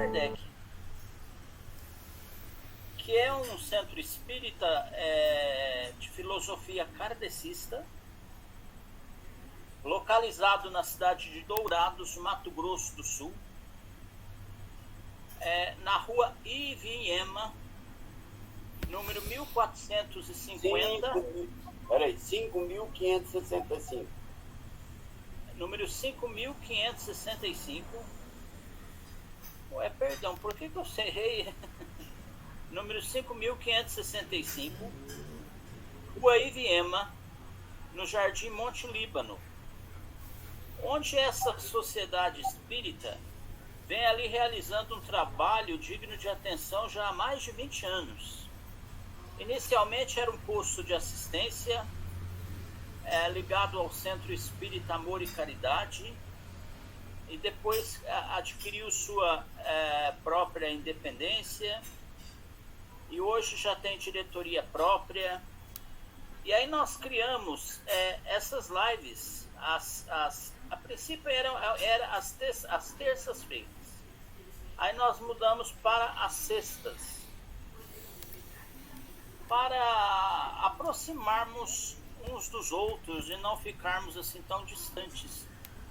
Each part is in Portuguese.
Kardec, que é um centro espírita de filosofia kardecista, localizado na cidade de Dourados, Mato Grosso do Sul, na rua Ivinhema, número 1450. Peraí, 5.565. Número 5.565. Perdão, por que eu errei? Número 5.565, Rua Ivinhema, no Jardim Monte Líbano, onde essa sociedade espírita vem ali realizando um trabalho digno de atenção já há mais de 20 anos. Inicialmente era um posto de assistência ligado ao Centro Espírita Amor e Caridade, e depois adquiriu sua própria independência, e hoje já tem diretoria própria. E aí nós criamos essas lives, a princípio eram as terças-feiras, aí nós mudamos para as sextas, para aproximarmos uns dos outros e não ficarmos assim tão distantes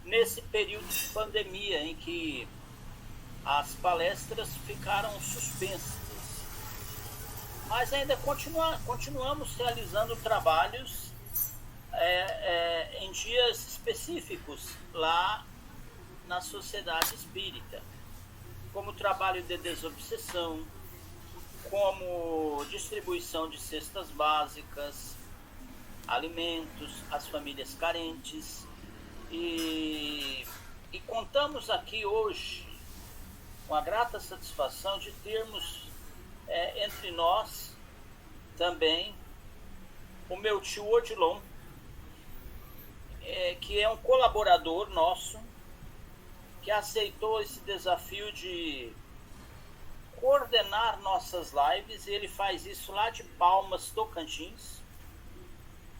nesse período de pandemia em que as palestras ficaram suspensas. Mas ainda continuamos realizando trabalhos em dias específicos lá na Sociedade Espírita, como trabalho de desobsessão, como distribuição de cestas básicas, alimentos às famílias carentes, e contamos aqui hoje com a grata satisfação de termos entre nós também o meu tio Odilon, que é um colaborador nosso, que aceitou esse desafio de coordenar nossas lives. Ele faz isso lá de Palmas, Tocantins.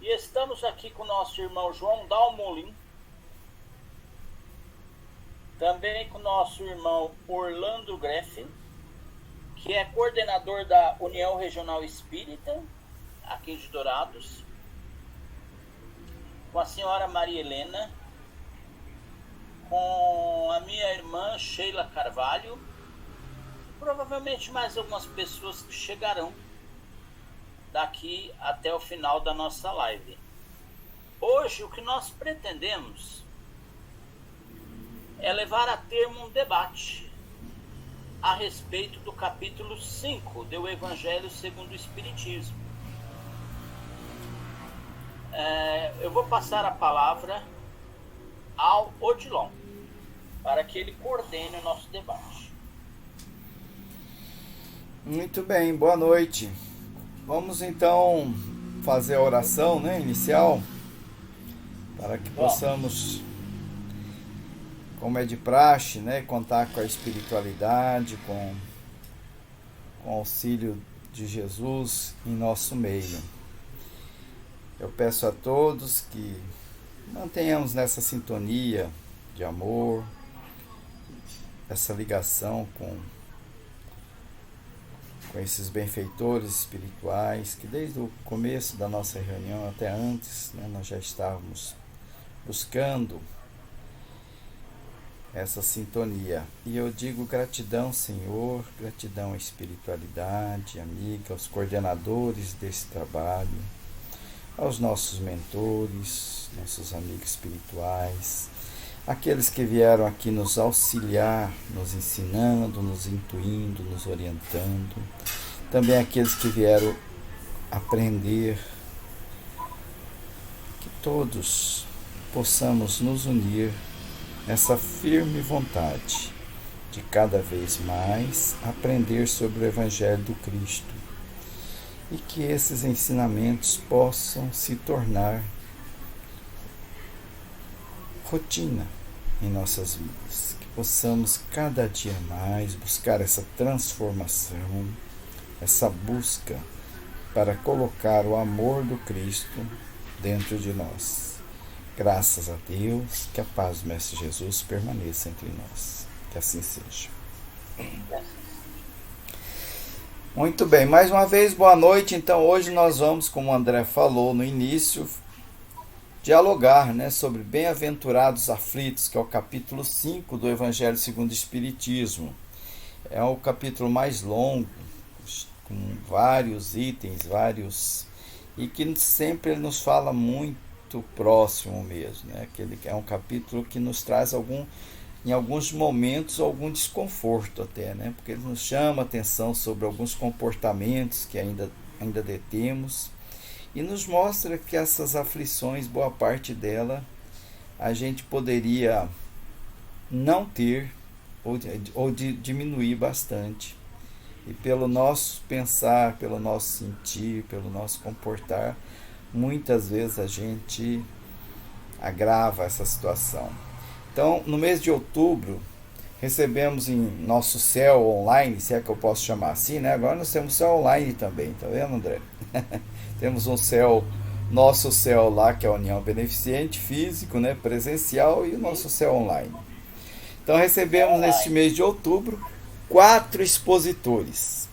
E estamos aqui com o nosso irmão João Dalmolin, também com o nosso irmão Orlando Greff, que é coordenador da União Regional Espírita, aqui de Dourados, com a senhora Maria Helena, com a minha irmã Sheila Carvalho, provavelmente mais algumas pessoas que chegarão daqui até o final da nossa live. Hoje o que nós pretendemos é levar a termo um debate a respeito do capítulo 5 do Evangelho segundo o Espiritismo. Eu vou passar a palavra ao Odilon para que ele coordene o nosso debate. Muito bem, boa noite. Vamos então fazer a oração, inicial, para que possamos, como é de praxe, contar com a espiritualidade, com o auxílio de Jesus em nosso meio. Eu peço a todos que mantenhamos nessa sintonia de amor, essa ligação com esses benfeitores espirituais, que desde o começo da nossa reunião, até antes, nós já estávamos buscando essa sintonia. E eu digo gratidão, Senhor, gratidão à espiritualidade amiga, aos coordenadores desse trabalho, aos nossos mentores, nossos amigos espirituais, aqueles que vieram aqui nos auxiliar, nos ensinando, nos intuindo, nos orientando, também aqueles que vieram aprender, que todos possamos nos unir nessa firme vontade de cada vez mais aprender sobre o Evangelho do Cristo, e que esses ensinamentos possam se tornar rotina em nossas vidas, que possamos cada dia mais buscar essa transformação, essa busca para colocar o amor do Cristo dentro de nós. Graças a Deus, que a paz do Mestre Jesus permaneça entre nós. Que assim seja. Muito bem, mais uma vez, boa noite. Então, hoje nós vamos, como o André falou no início, dialogar, né, sobre bem-aventurados aflitos, que é o capítulo 5 do Evangelho segundo o Espiritismo. É o capítulo mais longo, com vários itens, e que sempre ele nos fala muito próximo mesmo, né? Aquele é um capítulo que nos traz em alguns momentos algum desconforto até, né? Porque ele nos chama a atenção sobre alguns comportamentos que ainda detemos e nos mostra que essas aflições, boa parte dela, a gente poderia não ter ou diminuir bastante. E pelo nosso pensar, pelo nosso sentir, pelo nosso comportar, muitas vezes a gente agrava essa situação. Então, no mês de outubro, recebemos em nosso céu online, se é que eu posso chamar assim, né? Agora nós temos céu online também, tá vendo, André? Temos um céu, nosso céu lá, que é a União Beneficente, físico, né? Presencial, e o nosso céu online. Então, recebemos neste mês de outubro 4 expositores,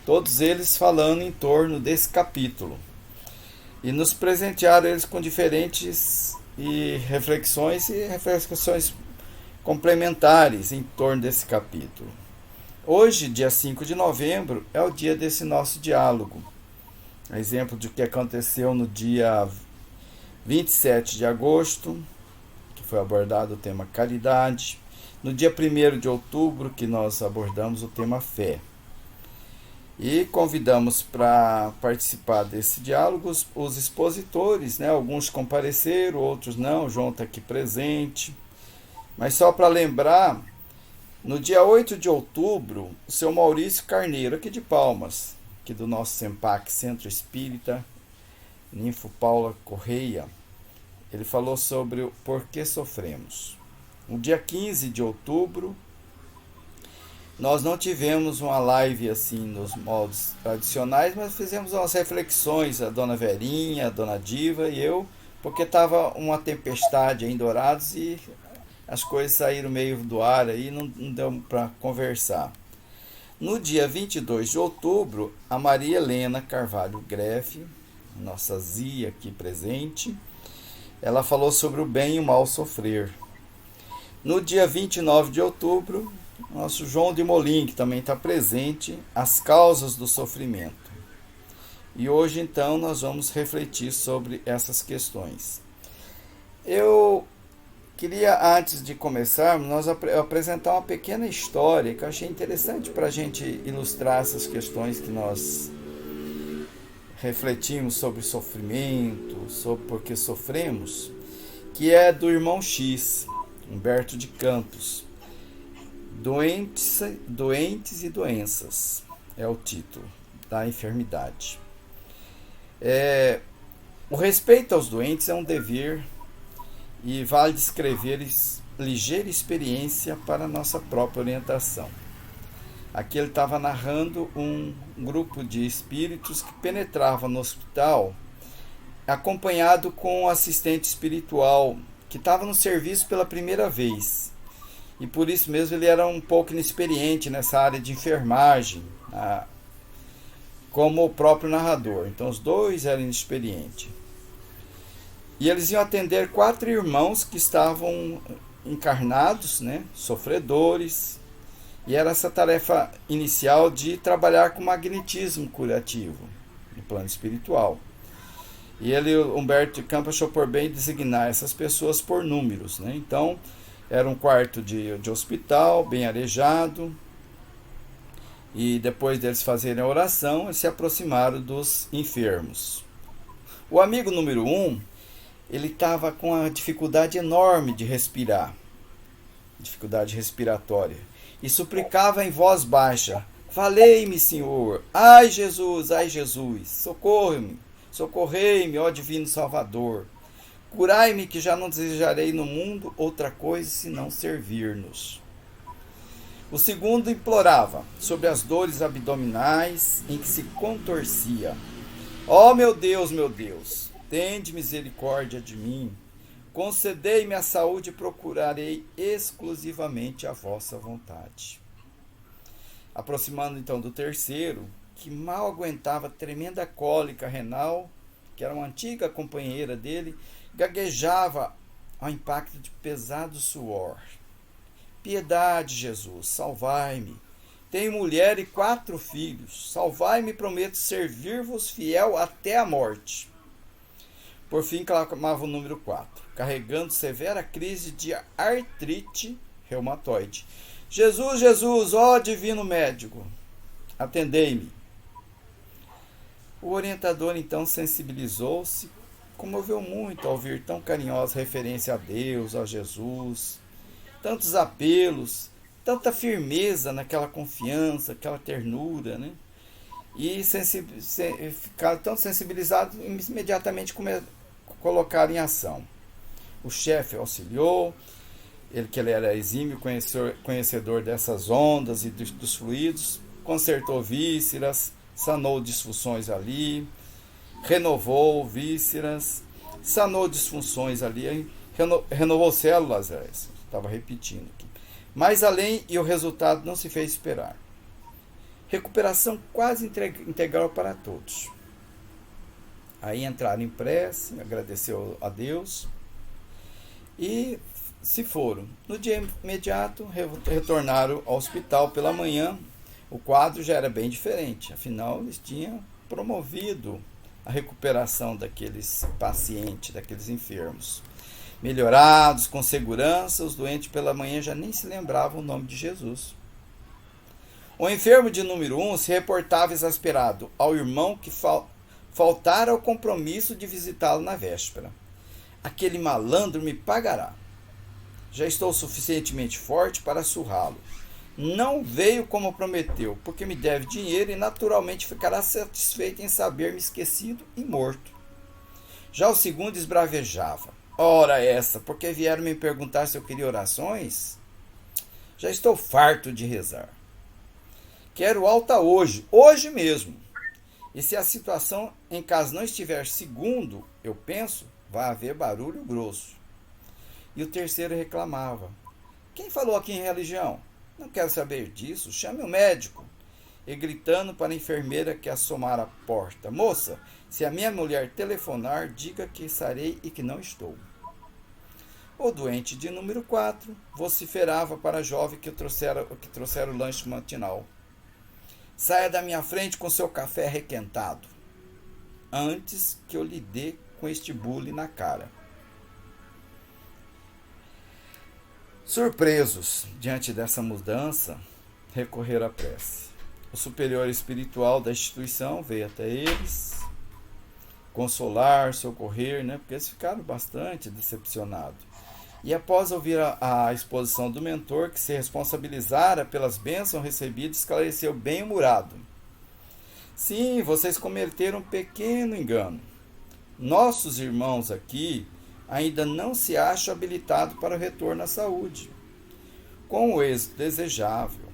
todos eles falando em torno desse capítulo, e nos presentearam eles com diferentes reflexões complementares em torno desse capítulo. Hoje, dia 5 de novembro, é o dia desse nosso diálogo, exemplo de que aconteceu no dia 27 de agosto, que foi abordado o tema caridade. No dia 1º de outubro, que nós abordamos o tema fé. E convidamos para participar desse diálogo os expositores, né? Alguns compareceram, outros não, o João está aqui presente. Mas só para lembrar, no dia 8 de outubro, o seu Maurício Carneiro, aqui de Palmas, aqui do nosso SEMPAC, Centro Espírita, Ninfo Paula Correia, ele falou sobre o porquê sofremos. No dia 15 de outubro, nós não tivemos uma live assim nos modos tradicionais, mas fizemos umas reflexões, a dona Verinha, a dona Diva e eu, porque estava uma tempestade em Dourados e as coisas saíram meio do ar aí, não deu para conversar. No dia 22 de outubro, a Maria Helena Carvalho Grefe, nossa Zia aqui presente, ela falou sobre o bem e o mal sofrer. No dia 29 de outubro, nosso João de Molim, que também está presente, as causas do sofrimento. E hoje, então, nós vamos refletir sobre essas questões. Eu queria, antes de começarmos, nós apresentar uma pequena história que eu achei interessante para a gente ilustrar essas questões que nós refletimos sobre sofrimento, sobre por que sofremos, que é do irmão X, Humberto de Campos. Doentes e doenças é o título da enfermidade. O respeito aos doentes é um dever e vale descrever ligeira experiência para a nossa própria orientação. Aqui ele estava narrando um grupo de espíritos que penetrava no hospital acompanhado com um assistente espiritual que estava no serviço pela primeira vez. E por isso mesmo ele era um pouco inexperiente nessa área de enfermagem, como o próprio narrador. Então os dois eram inexperientes. E eles iam atender 4 irmãos que estavam encarnados, né, sofredores. E era essa tarefa inicial de trabalhar com magnetismo curativo no plano espiritual. E Humberto de Campos, achou por bem designar essas pessoas por números, né? Então, era um quarto de hospital, bem arejado. E depois deles fazerem a oração, eles se aproximaram dos enfermos. O amigo número 1, ele estava com uma dificuldade enorme de respirar, dificuldade respiratória, e suplicava em voz baixa: "Valei-me, Senhor! Ai, Jesus! Ai, Jesus! Socorre-me! Socorrei-me, ó Divino Salvador! Curai-me, que já não desejarei no mundo outra coisa senão servir-nos." O segundo implorava sobre as dores abdominais em que se contorcia: "Ó meu Deus, tende misericórdia de mim. Concedei-me a saúde e procurarei exclusivamente a vossa vontade." Aproximando então do terceiro, que mal aguentava tremenda cólica renal, que era uma antiga companheira dele, gaguejava ao impacto de pesado suor. Piedade, Jesus, salvai-me. Tenho mulher e 4 filhos. Salvai-me, prometo servir-vos fiel até a morte. Por fim, clamava o número 4, carregando severa crise de artrite reumatoide. Jesus, Jesus, ó divino médico, atendei-me. O orientador então sensibilizou-se, comoveu muito ao ouvir tão carinhosa referência a Deus, a Jesus, tantos apelos, tanta firmeza naquela confiança, aquela ternura, né? E ficaram tão sensibilizados, imediatamente colocaram em ação. O chefe auxiliou, ele era exímio conhecedor dessas ondas e dos fluidos, consertou vísceras, sanou disfunções ali, renovou vísceras, sanou disfunções ali, renovou células, estava repetindo aqui. Mas além, e o resultado não se fez esperar. Recuperação quase integral para todos. Aí entraram em prece, agradeceu a Deus e se foram. No dia imediato, retornaram ao hospital pela manhã. O quadro já era bem diferente, afinal, eles tinham promovido a recuperação daqueles pacientes, daqueles enfermos. Melhorados, com segurança, os doentes pela manhã já nem se lembravam o nome de Jesus. O enfermo de número 1 se reportava exasperado ao irmão que faltara ao compromisso de visitá-lo na véspera. Aquele malandro me pagará. Já estou suficientemente forte para surrá-lo. Não veio como prometeu, porque me deve dinheiro e naturalmente ficará satisfeito em saber-me esquecido e morto. Já o segundo esbravejava. Ora essa, porque vieram me perguntar se eu queria orações? Já estou farto de rezar. Quero alta hoje mesmo. E se a situação em caso não estiver segundo, eu penso, vai haver barulho grosso. E o terceiro reclamava. Quem falou aqui em religião? Não quero saber disso, chame o médico. E gritando para a enfermeira que assomara a porta. Moça, se a minha mulher telefonar, diga que estarei e que não estou. O doente de número 4 vociferava para a jovem que trouxera o lanche matinal. Saia da minha frente com seu café requentado, antes que eu lhe dê com este bule na cara. Surpresos diante dessa mudança, recorreram à prece. O superior espiritual da instituição veio até eles, consolar, socorrer, porque eles ficaram bastante decepcionados. E após ouvir a exposição do mentor, que se responsabilizara pelas bênçãos recebidas, esclareceu bem-humorado. Sim, vocês cometeram um pequeno engano. Nossos irmãos aqui ainda não se acham habilitados para o retorno à saúde. Com o êxito desejável,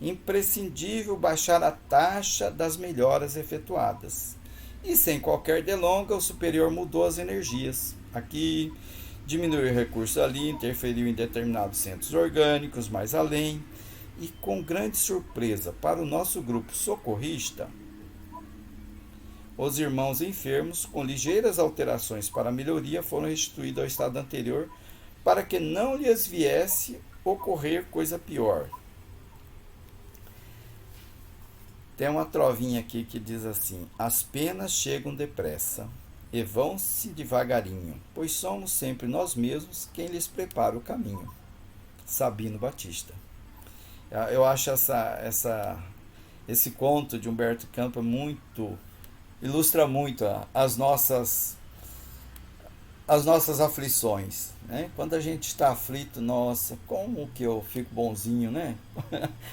imprescindível baixar a taxa das melhoras efetuadas. E sem qualquer delonga, o superior mudou as energias. Aqui, diminuiu recursos ali, interferiu em determinados centros orgânicos mais além. E com grande surpresa para o nosso grupo socorrista, os irmãos enfermos, com ligeiras alterações para a melhoria, foram restituídos ao estado anterior para que não lhes viesse ocorrer coisa pior. Tem uma trovinha aqui que diz assim: as penas chegam depressa e vão-se devagarinho, pois somos sempre nós mesmos quem lhes prepara o caminho. Sabino Batista. Eu acho esse conto de Humberto Campos ilustra muito as nossas aflições, né? Quando a gente está aflito, nossa, como que eu fico bonzinho, né?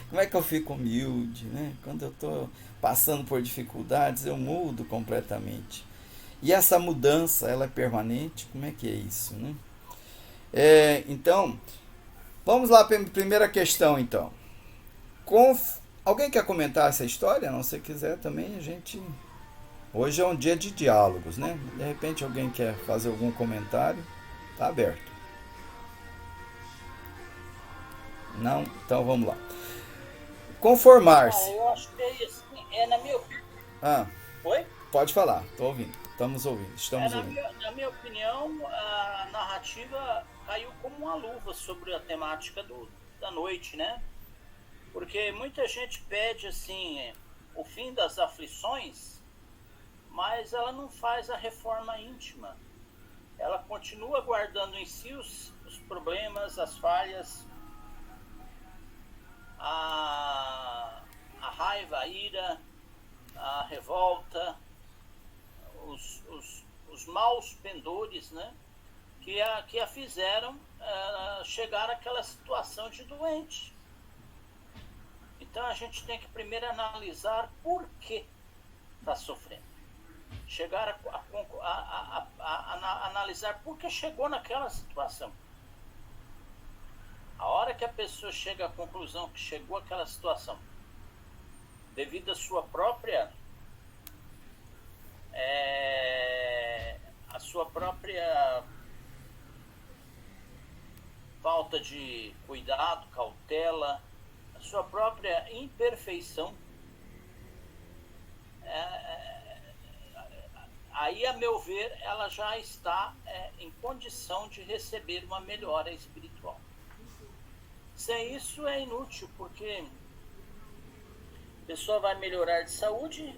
Como é que eu fico humilde, né? Quando eu estou passando por dificuldades, eu mudo completamente. E essa mudança, ela é permanente? Como é que é isso, né? Então, vamos lá para a primeira questão, então. Alguém quer comentar essa história? Não, se quiser também, a gente... Hoje é um dia de diálogos, né? De repente alguém quer fazer algum comentário? Está aberto. Não? Então vamos lá. conformar-se. Eu acho que é isso. Na minha opinião. Ah, Oi? pode falar, estou ouvindo. Estamos Na ouvindo. na minha opinião, a narrativa caiu como uma luva sobre a temática da noite, né? Porque muita gente pede assim o fim das aflições, mas ela não faz a reforma íntima. Ela continua guardando em si os problemas, as falhas, a raiva, a ira, a revolta, os maus pendores, né? Que a fizeram chegar àquela situação de doente. Então a gente tem que primeiro analisar por que está sofrendo. Chegar a analisar por que chegou naquela situação. A hora que a pessoa chega à conclusão que chegou àquela situação, devido à sua própria falta de cuidado, cautela, a sua própria imperfeição, aí, a meu ver, ela já está em condição de receber uma melhora espiritual. Sem isso é inútil, porque a pessoa vai melhorar de saúde,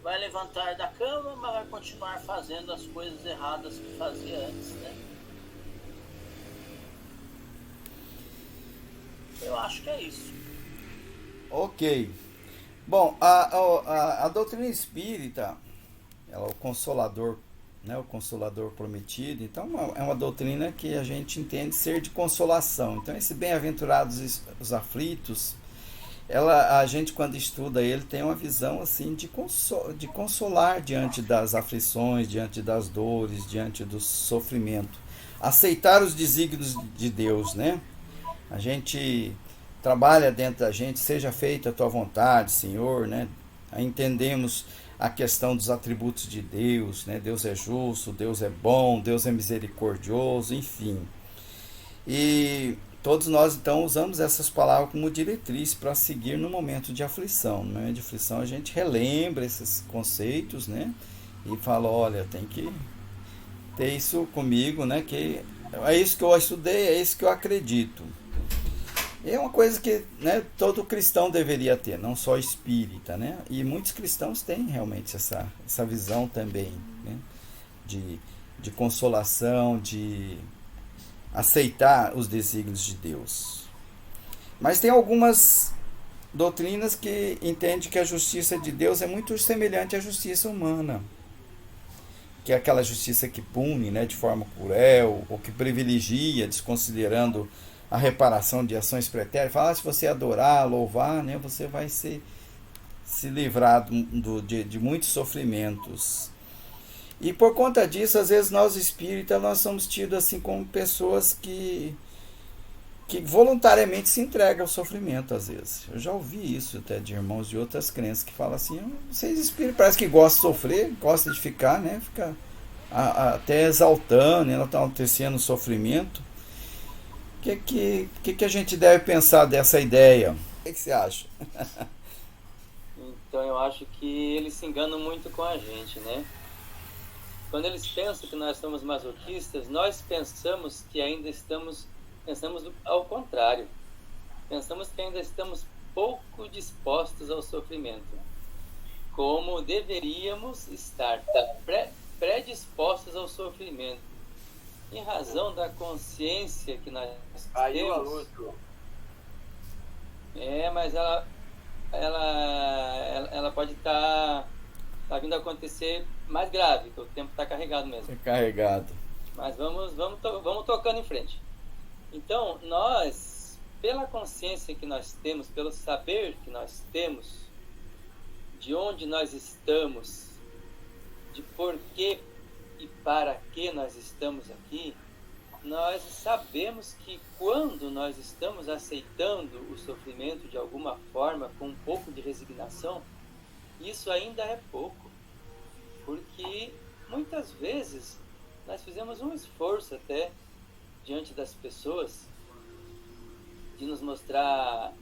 vai levantar da cama, mas vai continuar fazendo as coisas erradas que fazia antes, né? Eu acho que é isso. Ok. Bom, a doutrina espírita, ela é o consolador, né, o consolador prometido. Então é uma doutrina que a gente entende ser de consolação. Então esse bem-aventurados os aflitos, a gente quando estuda ele tem uma visão assim de consolar diante das aflições, diante das dores, diante do sofrimento. Aceitar os desígnios de Deus, né? A gente trabalha dentro da gente, seja feita a tua vontade, Senhor, né? Entendemos a questão dos atributos de Deus, né? Deus é justo, Deus é bom, Deus é misericordioso, enfim. E todos nós então usamos essas palavras como diretriz para seguir no momento de aflição. No momento de aflição a gente relembra esses conceitos, né? E fala, olha, tem que ter isso comigo, né? Que é isso que eu estudei, é isso que eu acredito. É uma coisa que, né, todo cristão deveria ter, não só espírita, né? E muitos cristãos têm realmente essa visão também, né? De consolação, de aceitar os desígnios de Deus. Mas tem algumas doutrinas que entendem que a justiça de Deus é muito semelhante à justiça humana, que é aquela justiça que pune, né, de forma cruel, ou que privilegia, desconsiderando a reparação de ações pretéritas. Fala, se você adorar, louvar, né, você vai se livrar de muitos sofrimentos. E por conta disso, às vezes nós espíritas, nós somos tidos assim como pessoas que voluntariamente se entregam ao sofrimento, às vezes. Eu já ouvi isso até de irmãos de outras crenças que falam assim, vocês espíritas parece que gostam de sofrer, gostam de ficar, né, fica até exaltando, né, enaltecendo o sofrimento. O que a gente deve pensar dessa ideia? O que você acha? Então eu acho que eles se enganam muito com a gente, né? Quando eles pensam que nós somos masoquistas, nós pensamos ao contrário. Pensamos que ainda estamos pouco dispostos ao sofrimento, como deveríamos estar predispostos ao sofrimento, em razão da consciência que nós temos. Mas ela pode estar vindo a acontecer mais grave, que o tempo está carregado mesmo. É carregado. Mas vamos tocando em frente. Então, nós, pela consciência que nós temos, pelo saber que nós temos, de onde nós estamos, de porquê e para que nós estamos aqui, nós sabemos que quando nós estamos aceitando o sofrimento de alguma forma, com um pouco de resignação, isso ainda é pouco. Porque muitas vezes nós fizemos um esforço até diante das pessoas de nos mostrar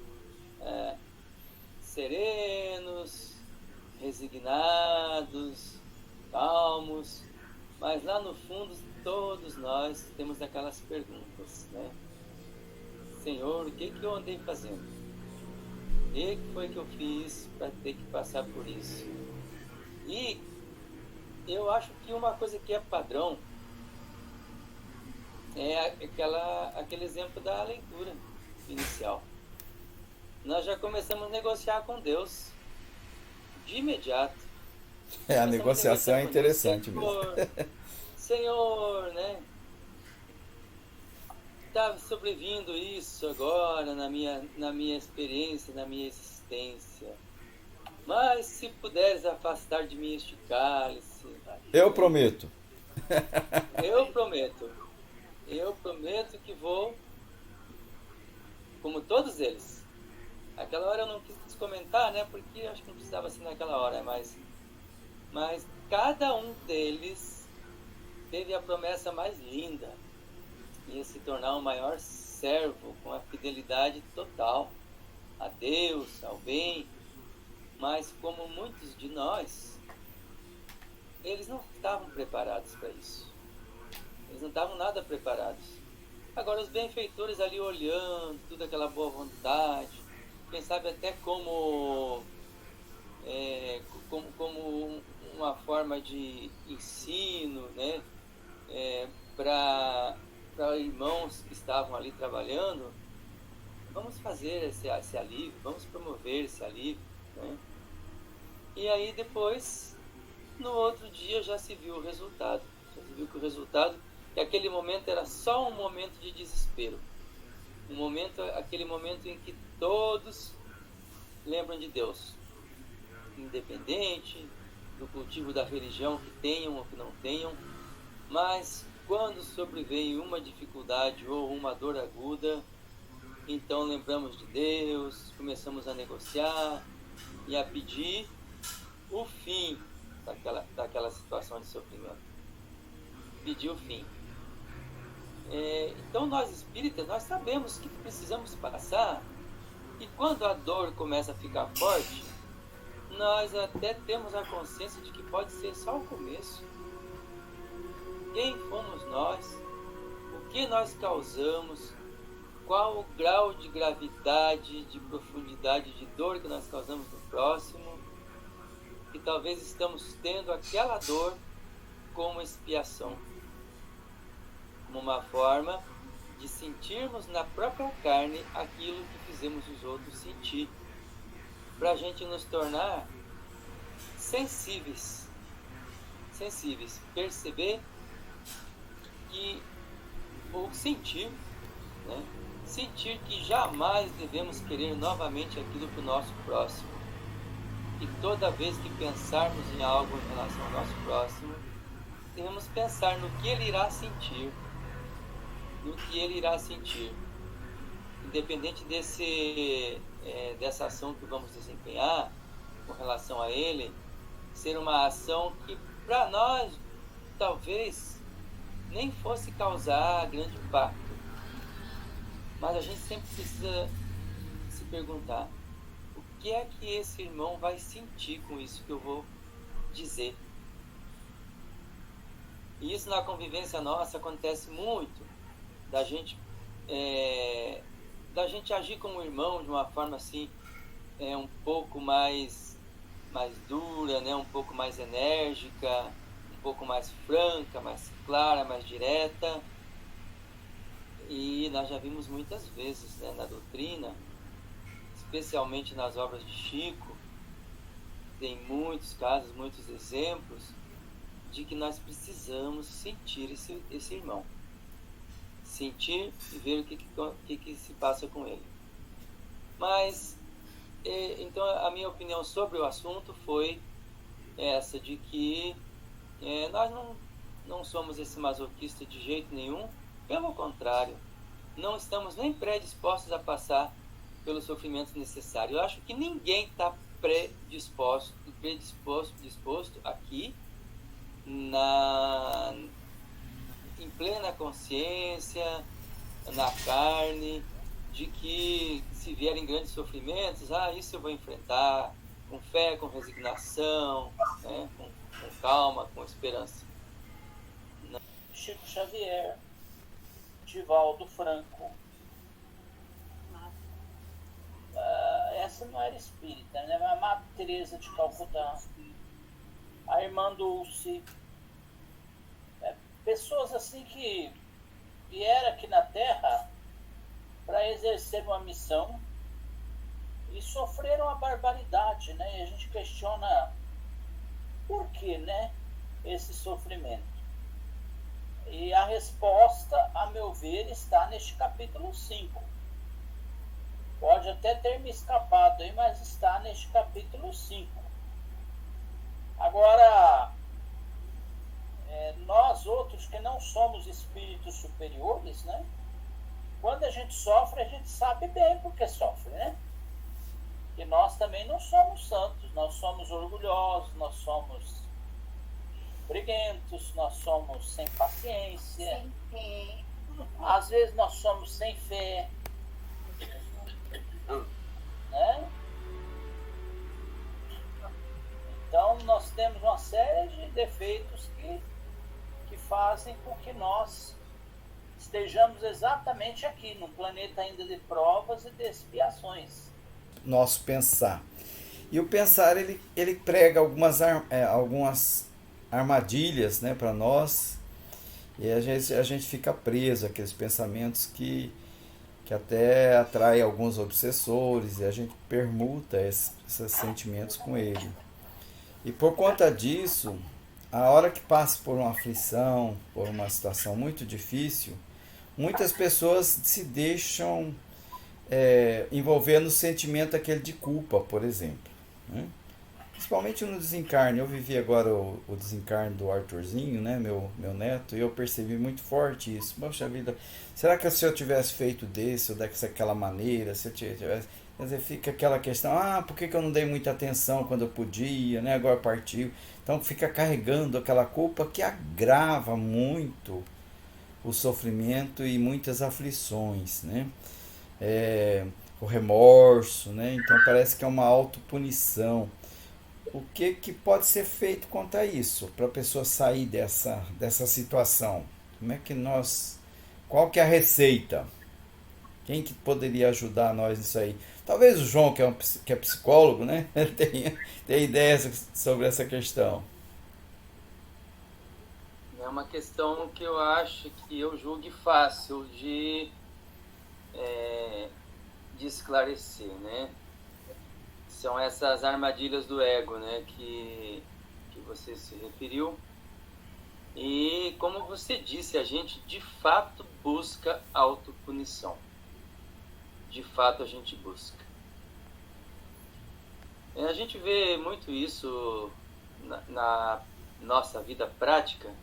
serenos, resignados, calmos, mas lá no fundo todos nós temos aquelas perguntas, né? Senhor, o que eu andei fazendo? O que foi que eu fiz para ter que passar por isso? E eu acho que uma coisa que é padrão é aquele exemplo da leitura inicial. Nós já começamos a negociar com Deus de imediato. A negociação é interessante mesmo. Senhor, né? Está sobrevindo isso agora na minha experiência, na minha existência. Mas se puderes afastar de mim este cálice... Eu prometo. Eu prometo que vou, como todos eles. Aquela hora eu não quis comentar, né? Porque acho que não precisava ser naquela hora, mas cada um deles teve a promessa mais linda. Ia se tornar o maior servo com a fidelidade total a Deus, ao bem. Mas como muitos de nós, eles não estavam preparados para isso. Eles não estavam nada preparados. Agora os benfeitores ali olhando, tudo aquela boa vontade, quem sabe até como uma forma de ensino, né? Para irmãos que estavam ali trabalhando, vamos fazer esse alívio, vamos promover esse alívio, né? E aí depois, no outro dia, já se viu o resultado. Já se viu que o resultado, que aquele momento era só um momento de desespero. Aquele momento em que todos lembram de Deus. Independente do cultivo da religião que tenham ou que não tenham, mas quando sobreveio uma dificuldade ou uma dor aguda, então lembramos de Deus, começamos a negociar e a pedir o fim daquela situação de sofrimento. Pedir o fim. Então nós espíritas, nós sabemos que precisamos passar, e quando a dor começa a ficar forte, nós até temos a consciência de que pode ser só o começo. Quem fomos nós? O que nós causamos? Qual o grau de gravidade, de profundidade de dor que nós causamos no próximo? E talvez estamos tendo aquela dor como expiação, como uma forma de sentirmos na própria carne aquilo que fizemos os outros sentir, para a gente nos tornar sensíveis, perceber que, ou sentir, né? Sentir que jamais devemos querer novamente aquilo para o nosso próximo. E toda vez que pensarmos em algo em relação ao nosso próximo, devemos pensar no que ele irá sentir. Independente dessa ação que vamos desempenhar com relação a ele, ser uma ação que para nós talvez nem fosse causar grande impacto. Mas a gente sempre precisa se perguntar: o que é que esse irmão vai sentir com isso que eu vou dizer? E isso na convivência nossa acontece muito, da gente agir como irmão de uma forma assim, um pouco mais dura, né? Um pouco mais enérgica, um pouco mais franca, mais clara, mais direta. E nós já vimos muitas vezes, né, na doutrina, especialmente nas obras de Chico, tem muitos casos, muitos exemplos de que nós precisamos sentir esse irmão. Sentir e ver o que se passa com ele. Mas, então a minha opinião sobre o assunto foi essa, de que nós não somos esse masoquista de jeito nenhum. Pelo contrário, não estamos nem predispostos a passar pelo sofrimento necessário. Eu acho que ninguém está predisposto aqui, em plena consciência, na carne, de que se vierem grandes sofrimentos, isso eu vou enfrentar com fé, com resignação, né? Com calma, com esperança. Chico Xavier, Divaldo Franco. Essa não era espírita, né? A Madre Teresa de Calcutá, a irmã Dulce, pessoas assim que vieram aqui na Terra para exercer uma missão e sofreram a barbaridade, né? E a gente questiona por que, né, esse sofrimento. E a resposta, a meu ver, está neste capítulo 5. Pode até ter me escapado aí, mas está neste capítulo 5. Agora, nós outros que não somos espíritos superiores, né? Quando a gente sofre, a gente sabe bem por que sofre, né? E nós também não somos santos, nós somos orgulhosos, nós somos briguentos, nós somos sem paciência. Sem fé. Às vezes nós somos sem fé. Né? Então nós temos uma série de defeitos que fazem com que nós estejamos exatamente aqui, num planeta ainda de provas e de expiações. Nosso pensar. E o pensar, ele prega algumas armadilhas, né, para nós, e a gente fica preso àqueles pensamentos que até atrai alguns obsessores, e a gente permuta esses sentimentos com ele. E por conta disso, a hora que passa por uma aflição, por uma situação muito difícil, muitas pessoas se deixam envolver no sentimento aquele de culpa, por exemplo, né? Principalmente no desencarne. Eu vivi agora o desencarne do Arthurzinho, né, meu neto, e eu percebi muito forte isso. Poxa vida, será que se eu tivesse feito desse ou daquela maneira, se eu tivesse... Quer dizer, fica aquela questão, por que eu não dei muita atenção quando eu podia, né, agora partiu. Então fica carregando aquela culpa que agrava muito o sofrimento e muitas aflições, né? O remorso, né? Então parece que é uma autopunição. O que pode ser feito quanto a isso, para a pessoa sair dessa situação? Como é que qual que é a receita? Quem que poderia ajudar nós nisso aí? Talvez o João, que é psicólogo, né? tenha ideias sobre essa questão. É uma questão que eu acho que eu julgue fácil de esclarecer, né? São essas armadilhas do ego, né, que você se referiu. E como você disse, a gente de fato busca autopunição. De fato a gente busca. A gente vê muito isso na nossa vida prática,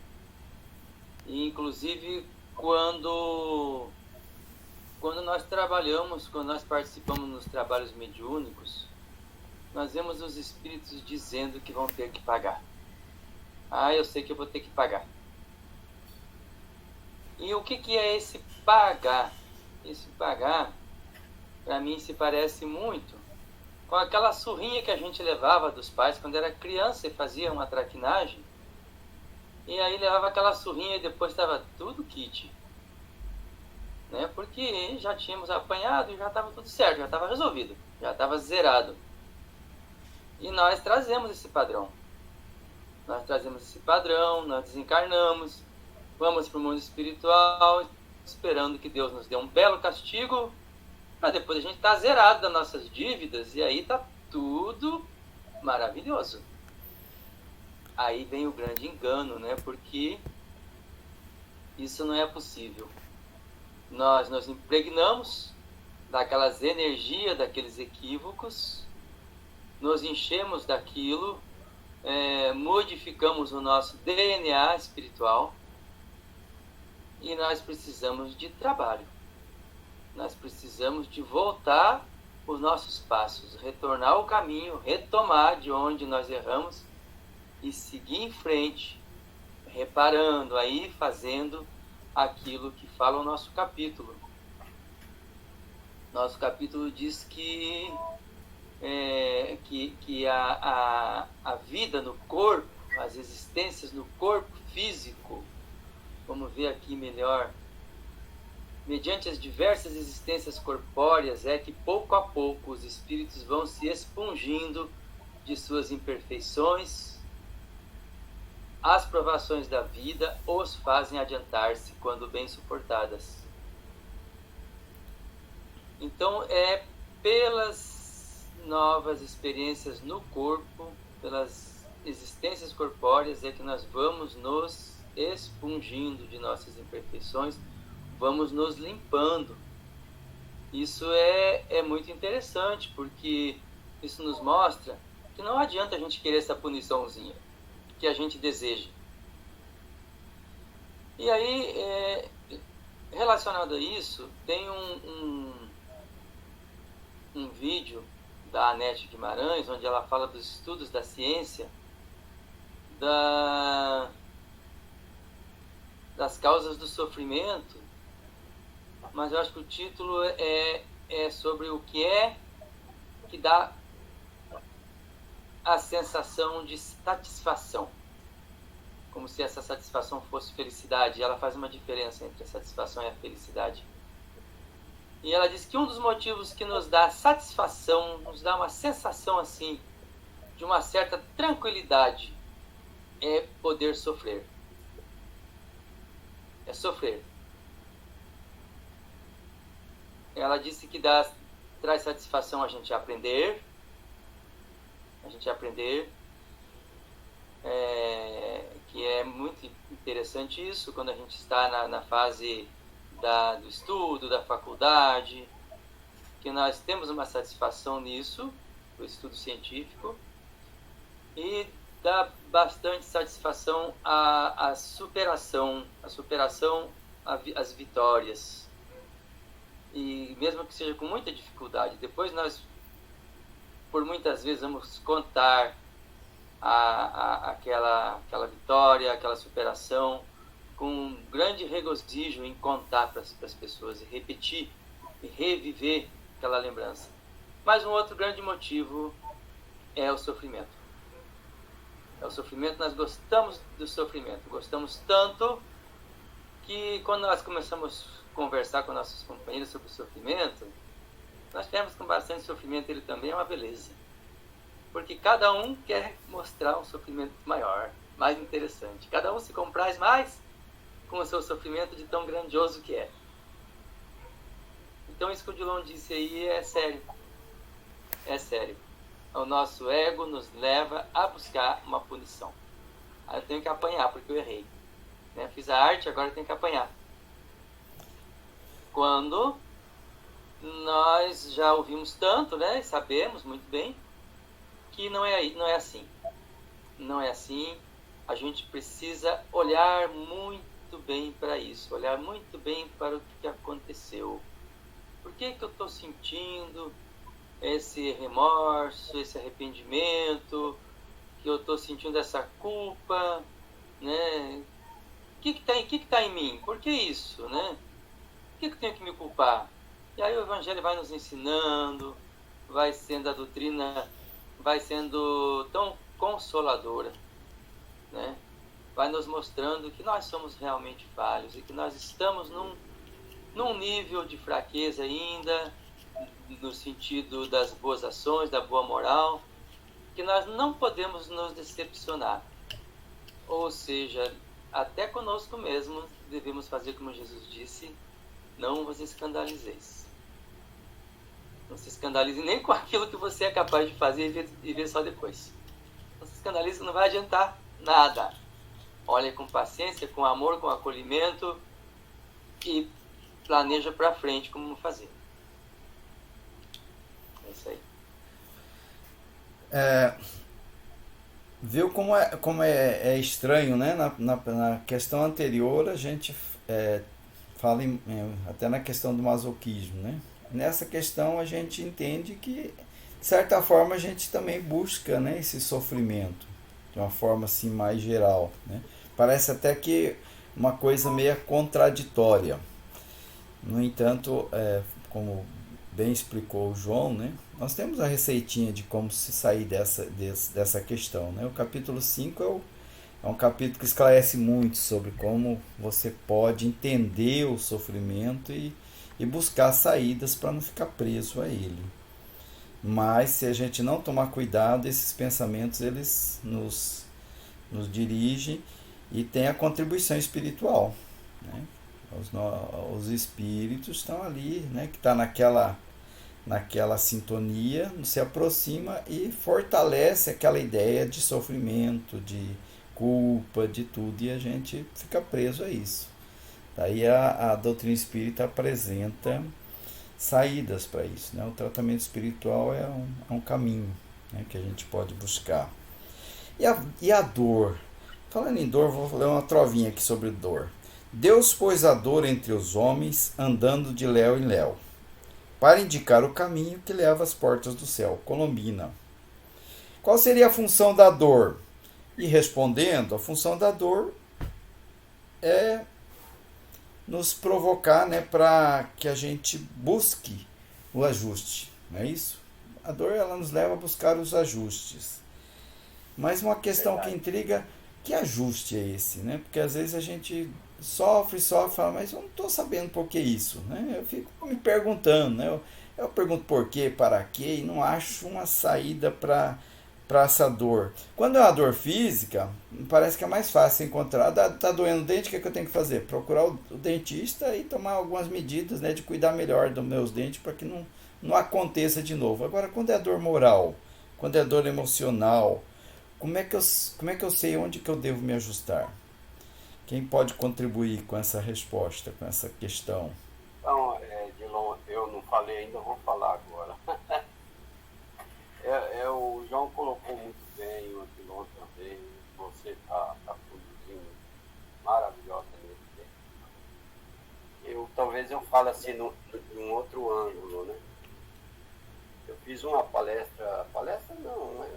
e inclusive quando nós trabalhamos, quando nós participamos nos trabalhos mediúnicos, nós vemos os espíritos dizendo que vão ter que pagar. Eu sei que eu vou ter que pagar. E o que é esse pagar? Esse pagar, para mim, se parece muito com aquela surrinha que a gente levava dos pais quando era criança e fazia uma traquinagem. E aí levava aquela surrinha e depois estava tudo kit. Né? Porque já tínhamos apanhado e já estava tudo certo, já estava resolvido, já estava zerado. E nós trazemos esse padrão. Nós desencarnamos, vamos para o mundo espiritual, esperando que Deus nos dê um belo castigo, para depois a gente estar zerado das nossas dívidas, e aí está tudo maravilhoso. Aí vem o grande engano, né? Porque isso não é possível. Nós nos impregnamos daquelas energias, daqueles equívocos, nos enchemos daquilo, modificamos o nosso DNA espiritual, e nós precisamos de trabalho. Nós precisamos de voltar os nossos passos, retornar o caminho, retomar de onde nós erramos e seguir em frente, reparando aí, fazendo aquilo que fala o nosso capítulo. Nosso capítulo diz que a vida no corpo, as existências no corpo físico, vamos ver aqui melhor, mediante as diversas existências corpóreas, é que pouco a pouco os espíritos vão se expungindo de suas imperfeições. As provações da vida os fazem adiantar-se quando bem suportadas. Então é pelas novas experiências no corpo, pelas existências corpóreas, é que nós vamos nos expungindo de nossas imperfeições, vamos nos limpando. Isso é muito interessante, porque isso nos mostra que não adianta a gente querer essa puniçãozinha que a gente deseja. E aí, relacionado a isso, tem um vídeo da Anete Guimarães, onde ela fala dos estudos da ciência, das causas do sofrimento, mas eu acho que o título é sobre o que dá a sensação de satisfação, como se essa satisfação fosse felicidade. E ela faz uma diferença entre a satisfação e a felicidade. E ela diz que um dos motivos que nos dá satisfação, nos dá uma sensação assim de uma certa tranquilidade, é poder sofrer. É sofrer. Ela disse que traz satisfação a gente aprender. Que é muito interessante isso, quando a gente está na fase do estudo, da faculdade, que nós temos uma satisfação nisso, o estudo científico, e dá bastante satisfação a superação, as vitórias, e mesmo que seja com muita dificuldade. Depois nós, por muitas vezes, vamos contar aquela vitória, aquela superação, com um grande regozijo em contar para as pessoas e repetir e reviver aquela lembrança. Mas um outro grande motivo é o sofrimento. Nós gostamos do sofrimento, gostamos tanto que quando nós começamos a conversar com nossos companheiros sobre o sofrimento, nós temos com bastante sofrimento, ele também é uma beleza. Porque cada um quer mostrar um sofrimento maior, mais interessante. Cada um se compraz mais com o seu sofrimento, de tão grandioso que é. Então isso que o Odilon disse aí é sério. É sério. O nosso ego nos leva a buscar uma punição. Aí eu tenho que apanhar porque eu errei. Né? Fiz a arte, agora eu tenho que apanhar. Quando nós já ouvimos tanto, né? Sabemos muito bem que não é assim. Não é assim. A gente precisa olhar muito bem para isso, olhar muito bem para o que aconteceu. Por que eu estou sentindo esse remorso, esse arrependimento, que eu estou sentindo essa culpa, né? O que tá em mim? Por que isso, né? Por que eu tenho que me culpar? E aí o Evangelho vai nos ensinando, a doutrina vai sendo tão consoladora, né? Vai nos mostrando que nós somos realmente falhos e que nós estamos num nível de fraqueza ainda, no sentido das boas ações, da boa moral, que nós não podemos nos decepcionar. Ou seja, até conosco mesmo devemos fazer como Jesus disse: não vos escandalizeis. Não se escandalize nem com aquilo que você é capaz de fazer e ver só depois. Não se escandalize, que não vai adiantar nada. Olha com paciência, com amor, com acolhimento e planeja para frente como fazer. É isso aí. Viu como é estranho, né? Na questão anterior a gente fala até na questão do masoquismo, né? Nessa questão a gente entende que, de certa forma, a gente também busca, né, esse sofrimento de uma forma assim mais geral, né? Parece até que uma coisa meio contraditória. No entanto, como bem explicou o João, né? Nós temos a receitinha de como se sair dessa questão, né? O capítulo 5 é um capítulo que esclarece muito sobre como você pode entender o sofrimento e buscar saídas para não ficar preso a ele. Mas se a gente não tomar cuidado, esses pensamentos eles nos dirigem e tem a contribuição espiritual, né? Os espíritos estão ali, né? Que está naquela sintonia, se aproxima e fortalece aquela ideia de sofrimento, de culpa, de tudo, e a gente fica preso a isso. Daí a doutrina espírita apresenta saídas para isso, né? O tratamento espiritual é um caminho, né, que a gente pode buscar. E a dor? Falando em dor, vou ler uma trovinha aqui sobre dor. Deus pôs a dor entre os homens, andando de léu em léu, para indicar o caminho que leva às portas do céu. Colombina. Qual seria a função da dor? E respondendo, a função da dor é nos provocar, né, para que a gente busque o ajuste, não é isso? A dor ela nos leva a buscar os ajustes. Mas uma questão que intriga, que ajuste é esse, né? Porque às vezes a gente sofre, fala, mas eu não estou sabendo por que isso, né? Eu fico me perguntando, né? Eu pergunto por quê, para quê, e não acho uma saída para essa dor. Quando é uma dor física, parece que é mais fácil encontrar. Tá doendo o dente, o que eu tenho que fazer? Procurar o dentista e tomar algumas medidas, né, de cuidar melhor dos meus dentes para que não aconteça de novo. Agora, quando é dor moral, quando é dor emocional, como é que eu sei onde que eu devo me ajustar? Quem pode contribuir com essa resposta, com essa questão? Então, Dilon, eu não falei ainda, vou falar agora. O João colocou muito bem, o Dilon também, você está produzindo maravilhosamente bem. Talvez eu fale assim de um outro ângulo, né? Eu fiz uma palestra não, né?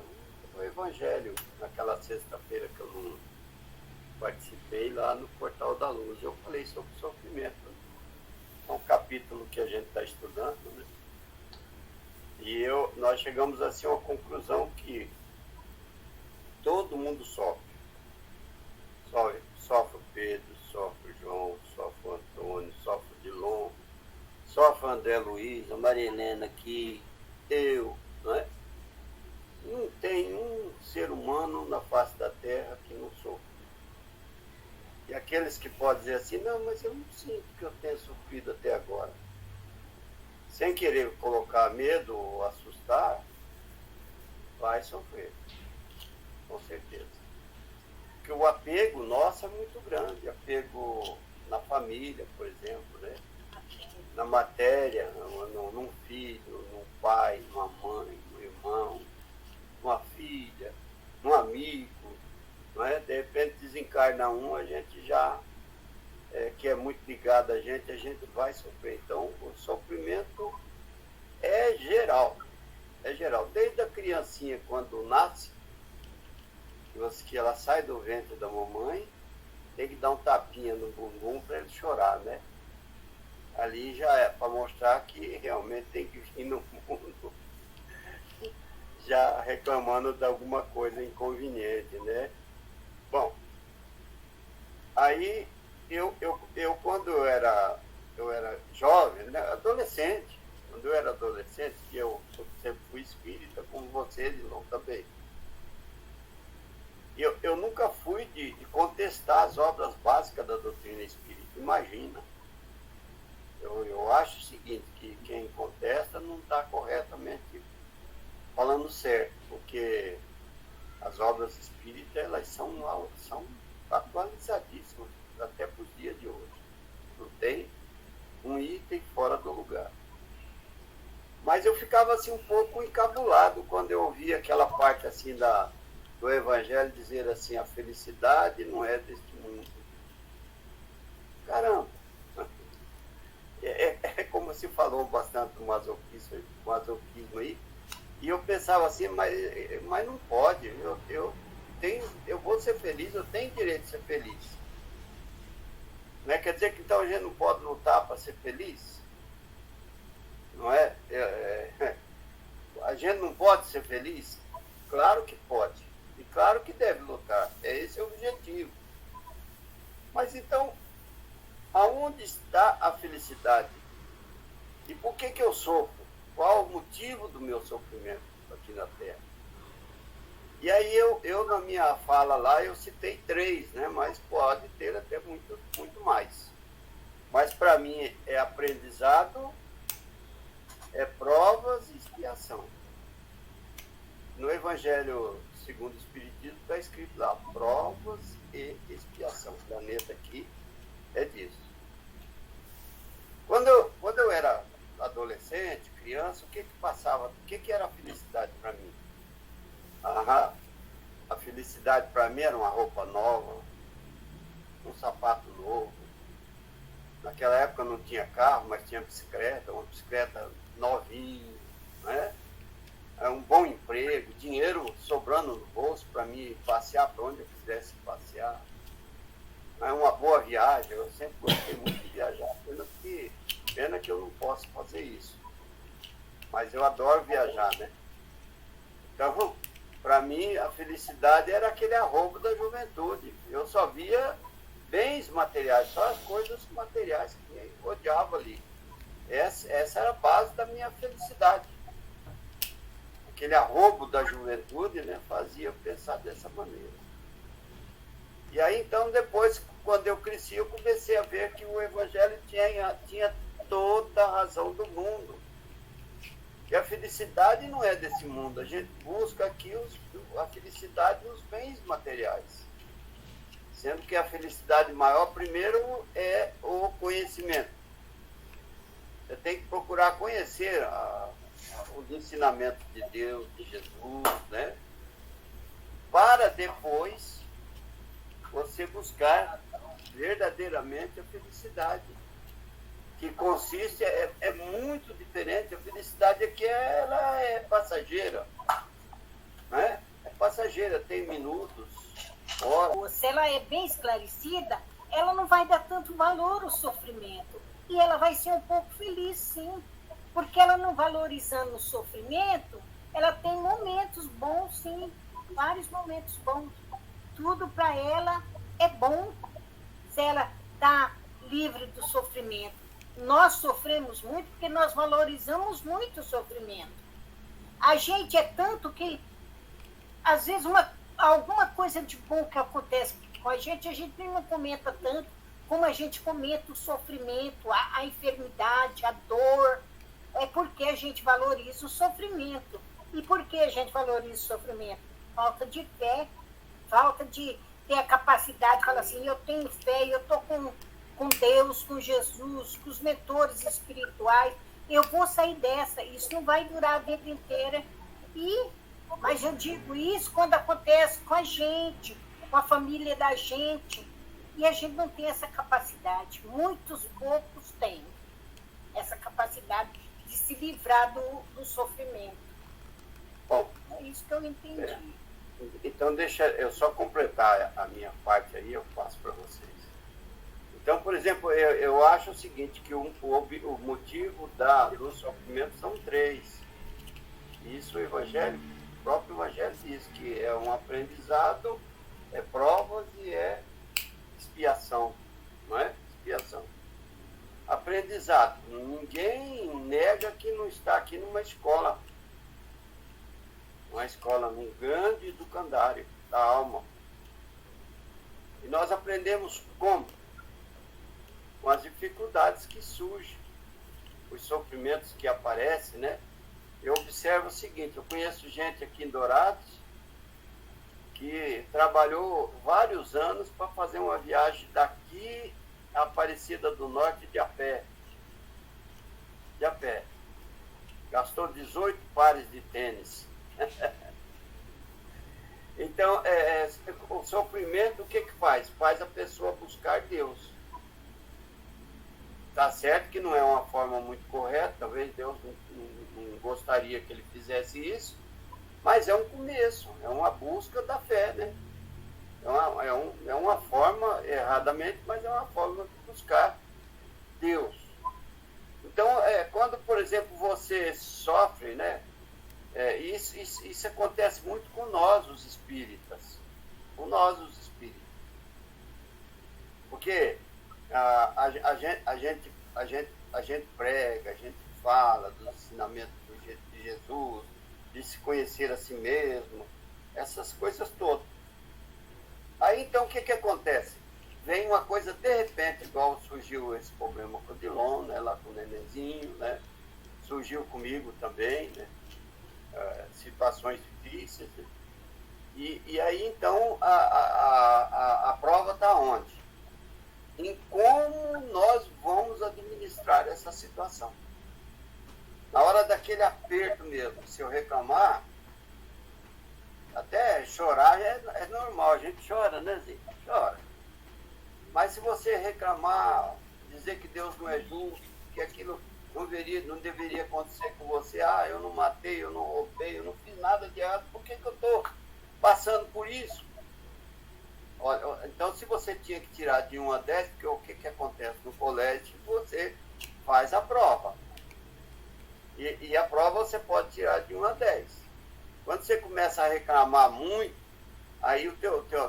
O Evangelho, naquela sexta-feira que eu não participei lá no Portal da Luz. Eu falei sobre sofrimento. É um capítulo que a gente está estudando, né? E nós chegamos assim a uma conclusão que todo mundo sofre. Sofre o Pedro, sofre o João, sofre o Antônio, sofre o Dilon, sofre o André Luiz, a Maria Helena aqui, eu, não é? Não tem um ser humano na face da Terra que não sofre. E aqueles que podem dizer assim, não, mas eu não sinto que eu tenha sofrido até agora. Sem querer colocar medo ou assustar, vai sofrer, com certeza. Porque o apego nosso é muito grande, apego na família, por exemplo, né? Na matéria, num filho, num pai, numa mãe, num irmão, numa filha, num amigo, não é? De repente desencarna a gente já, que é muito ligado a gente vai sofrer. Então, o sofrimento é geral, desde a criancinha quando nasce, que ela sai do ventre da mamãe, tem que dar um tapinha no bumbum para ele chorar, né? Ali já é para mostrar que realmente tem que vir no mundo já reclamando de alguma coisa inconveniente, né? Bom, aí eu quando eu era jovem, né, adolescente, quando eu era adolescente, que eu sempre fui espírita, como você, Dilon, também. Eu nunca fui de contestar as obras básicas da doutrina espírita, imagina. Eu acho o seguinte, que quem contesta não está corretamente falando certo, porque as obras espíritas, elas são atualizadíssimas até para os dias de hoje. Não tem um item fora do lugar. Mas eu ficava assim um pouco encabulado quando eu ouvia aquela parte assim do Evangelho dizer assim, a felicidade não é deste mundo. Caramba! É como se falou bastante do masoquismo aí, e eu pensava assim, mas não pode, eu vou ser feliz, eu tenho direito de ser feliz. Não é? Quer dizer que então a gente não pode lutar para ser feliz? não é? A gente não pode ser feliz? Claro que pode. E claro que deve lutar. Esse é o objetivo. Mas então, aonde está a felicidade? E por que eu sofro? Qual o motivo do meu sofrimento aqui na Terra? E aí eu na minha fala lá, eu citei 3, né? Mas pode ter até muito, muito mais. Mas para mim é aprendizado, é provas e expiação. No Evangelho segundo o Espiritismo está escrito lá, provas e expiação. O planeta aqui é disso. Quando eu era adolescente, criança, o que passava? O que era a felicidade para mim? A felicidade para mim era uma roupa nova, um sapato novo. Naquela época não tinha carro, mas tinha bicicleta, uma bicicleta novinha, né? Um bom emprego, dinheiro sobrando no bolso para mim passear para onde eu quisesse passear. Uma boa viagem, eu sempre gostei muito de viajar, pena que eu não posso fazer isso. Mas eu adoro viajar, né? Então, para mim, a felicidade era aquele arrobo da juventude. Eu só via bens materiais, só as coisas materiais que eu odiava ali. Essa era a base da minha felicidade. Aquele arrobo da juventude, né, fazia eu pensar dessa maneira. E aí, então, depois, quando eu cresci, eu comecei a ver que o Evangelho tinha toda a razão do mundo. E a felicidade não é desse mundo. A gente busca aqui a felicidade nos bens materiais. Sendo que a felicidade maior, primeiro, é o conhecimento. Você tem que procurar conhecer os ensinamentos de Deus, de Jesus, né? Para depois você buscar verdadeiramente a felicidade, que consiste, é muito diferente. A felicidade aqui ela é passageira, né? É passageira, tem minutos, horas. Se ela é bem esclarecida, ela não vai dar tanto valor ao sofrimento. E ela vai ser um pouco feliz, sim. Porque ela não valorizando o sofrimento, ela tem momentos bons, sim. Vários momentos bons. Tudo para ela é bom se ela está livre do sofrimento. Nós sofremos muito porque nós valorizamos muito o sofrimento. A gente é tanto que, às vezes, alguma coisa de bom que acontece com a gente não comenta tanto como a gente comenta o sofrimento, a enfermidade, a dor. É porque a gente valoriza o sofrimento. E por que a gente valoriza o sofrimento? Falta de fé, falta de ter a capacidade de falar assim, eu tenho fé, eu estou com Deus, com Jesus, com os mentores espirituais, eu vou sair dessa, isso não vai durar a vida inteira. Mas eu digo isso quando acontece com a gente, com a família da gente, e a gente não tem essa capacidade. Muitos poucos têm essa capacidade de se livrar do sofrimento. Bom, É isso que eu entendi. Então, deixa eu só completar a minha parte aí, eu passo para vocês. Então, por exemplo, eu acho o seguinte, que o motivo do sofrimento são 3. Isso o próprio Evangelho diz, que é um aprendizado, é provas e é expiação, não é? Expiação. Aprendizado. Ninguém nega que não está aqui numa escola, num grande educandário da alma. E nós aprendemos como? Com as dificuldades que surgem, os sofrimentos que aparecem, né? Eu observo o seguinte, eu conheço gente aqui em Dourados que trabalhou vários anos para fazer uma viagem daqui a Aparecida do Norte de a pé. Gastou 18 pares de tênis. Então, o sofrimento, o que faz? Faz a pessoa buscar Deus. Tá certo que não é uma forma muito correta, talvez Deus não gostaria que ele fizesse isso, mas é um começo, é uma busca da fé, né? É uma forma, erradamente, mas é uma forma de buscar Deus. Então, quando, por exemplo, você sofre, né? Isso acontece muito com nós, os espíritas. Com nós, os espíritas. Porque a gente prega, a gente fala dos ensinamentos de Jesus, de se conhecer a si mesmo, essas coisas todas. Aí, então, o que acontece? Vem uma coisa, de repente, igual surgiu esse problema com o Dilon, né, lá com o nenenzinho, né? Surgiu comigo também, né? Situações difíceis. Né? E aí, então, a prova está onde? Em como nós vamos administrar essa situação. Na hora daquele aperto mesmo, se eu reclamar, até chorar é normal, a gente chora, né, Zé? Chora. Mas se você reclamar, dizer que Deus não é justo, que aquilo não deveria acontecer com você, eu não matei, eu não roubei, eu não fiz nada de errado, por que eu estou passando por isso? Olha, então, se você tinha que tirar de 1 a 10, porque o que acontece no colégio, você faz a prova. E a prova você pode tirar de 1 a 10. Quando você começa a reclamar muito, aí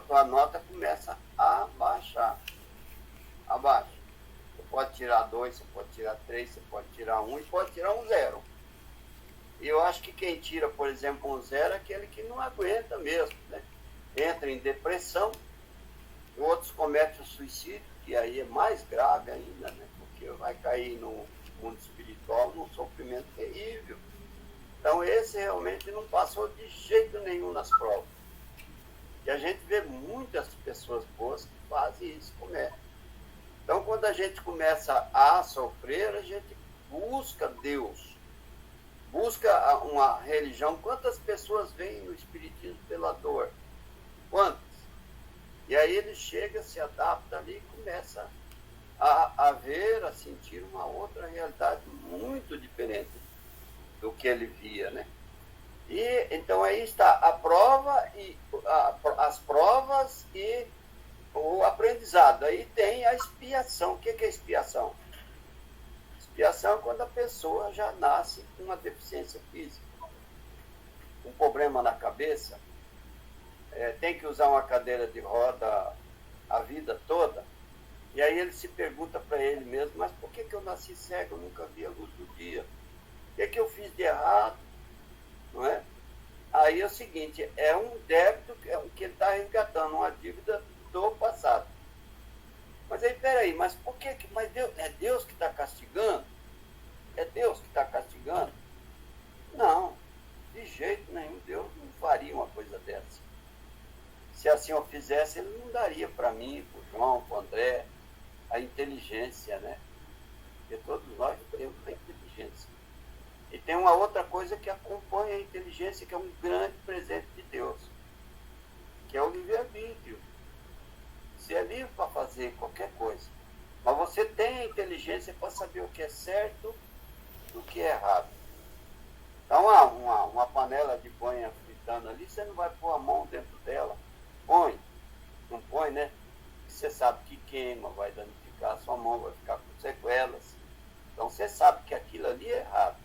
tua nota começa a baixar. Abaixa. Você pode tirar 2, você pode tirar 3, você pode tirar 1 e pode tirar um 0. E eu acho que quem tira, por exemplo, um 0 é aquele que não aguenta mesmo, né? Entra em depressão, outros cometem o suicídio, que aí é mais grave ainda, né? Porque vai cair no mundo espiritual num sofrimento terrível. Então esse realmente não passou de jeito nenhum nas provas. E a gente vê muitas pessoas boas que fazem isso, cometem. Então quando a gente começa a sofrer, a gente busca Deus, busca uma religião. Quantas pessoas vêm no espiritismo pela dor? Quantas? E aí ele chega, se adapta ali e começa a ver, a sentir uma outra realidade muito diferente do que ele via, né? E então aí está a prova e as provas e o aprendizado. Aí tem a expiação. O que é expiação? Expiação é quando a pessoa já nasce com uma deficiência física, um problema na cabeça, tem que usar uma cadeira de roda a vida toda, e aí ele se pergunta para ele mesmo, mas por que eu nasci cego, eu nunca vi a luz do dia? O que eu fiz de errado? Não é? Aí é o seguinte, é um débito que ele está resgatando, uma dívida do passado. Mas aí, peraí, mas por que? Mas é Deus que está castigando? É Deus que está castigando? Não, de jeito nenhum, Deus não faria uma coisa dessa. Se assim eu fizesse, ele não daria para mim, para o João, para o André, a inteligência, né? Porque todos nós temos a inteligência. E tem uma outra coisa que acompanha a inteligência, que é um grande presente de Deus, que é o livre-arbítrio. Você é livre para fazer qualquer coisa, mas você tem a inteligência para saber o que é certo do que é errado. Então, uma panela de banha fritando ali, você não vai pôr a mão dentro dela. Põe, não põe, né? Você sabe que queima, vai danificar a sua mão, vai ficar com sequelas. Então você sabe que aquilo ali é errado.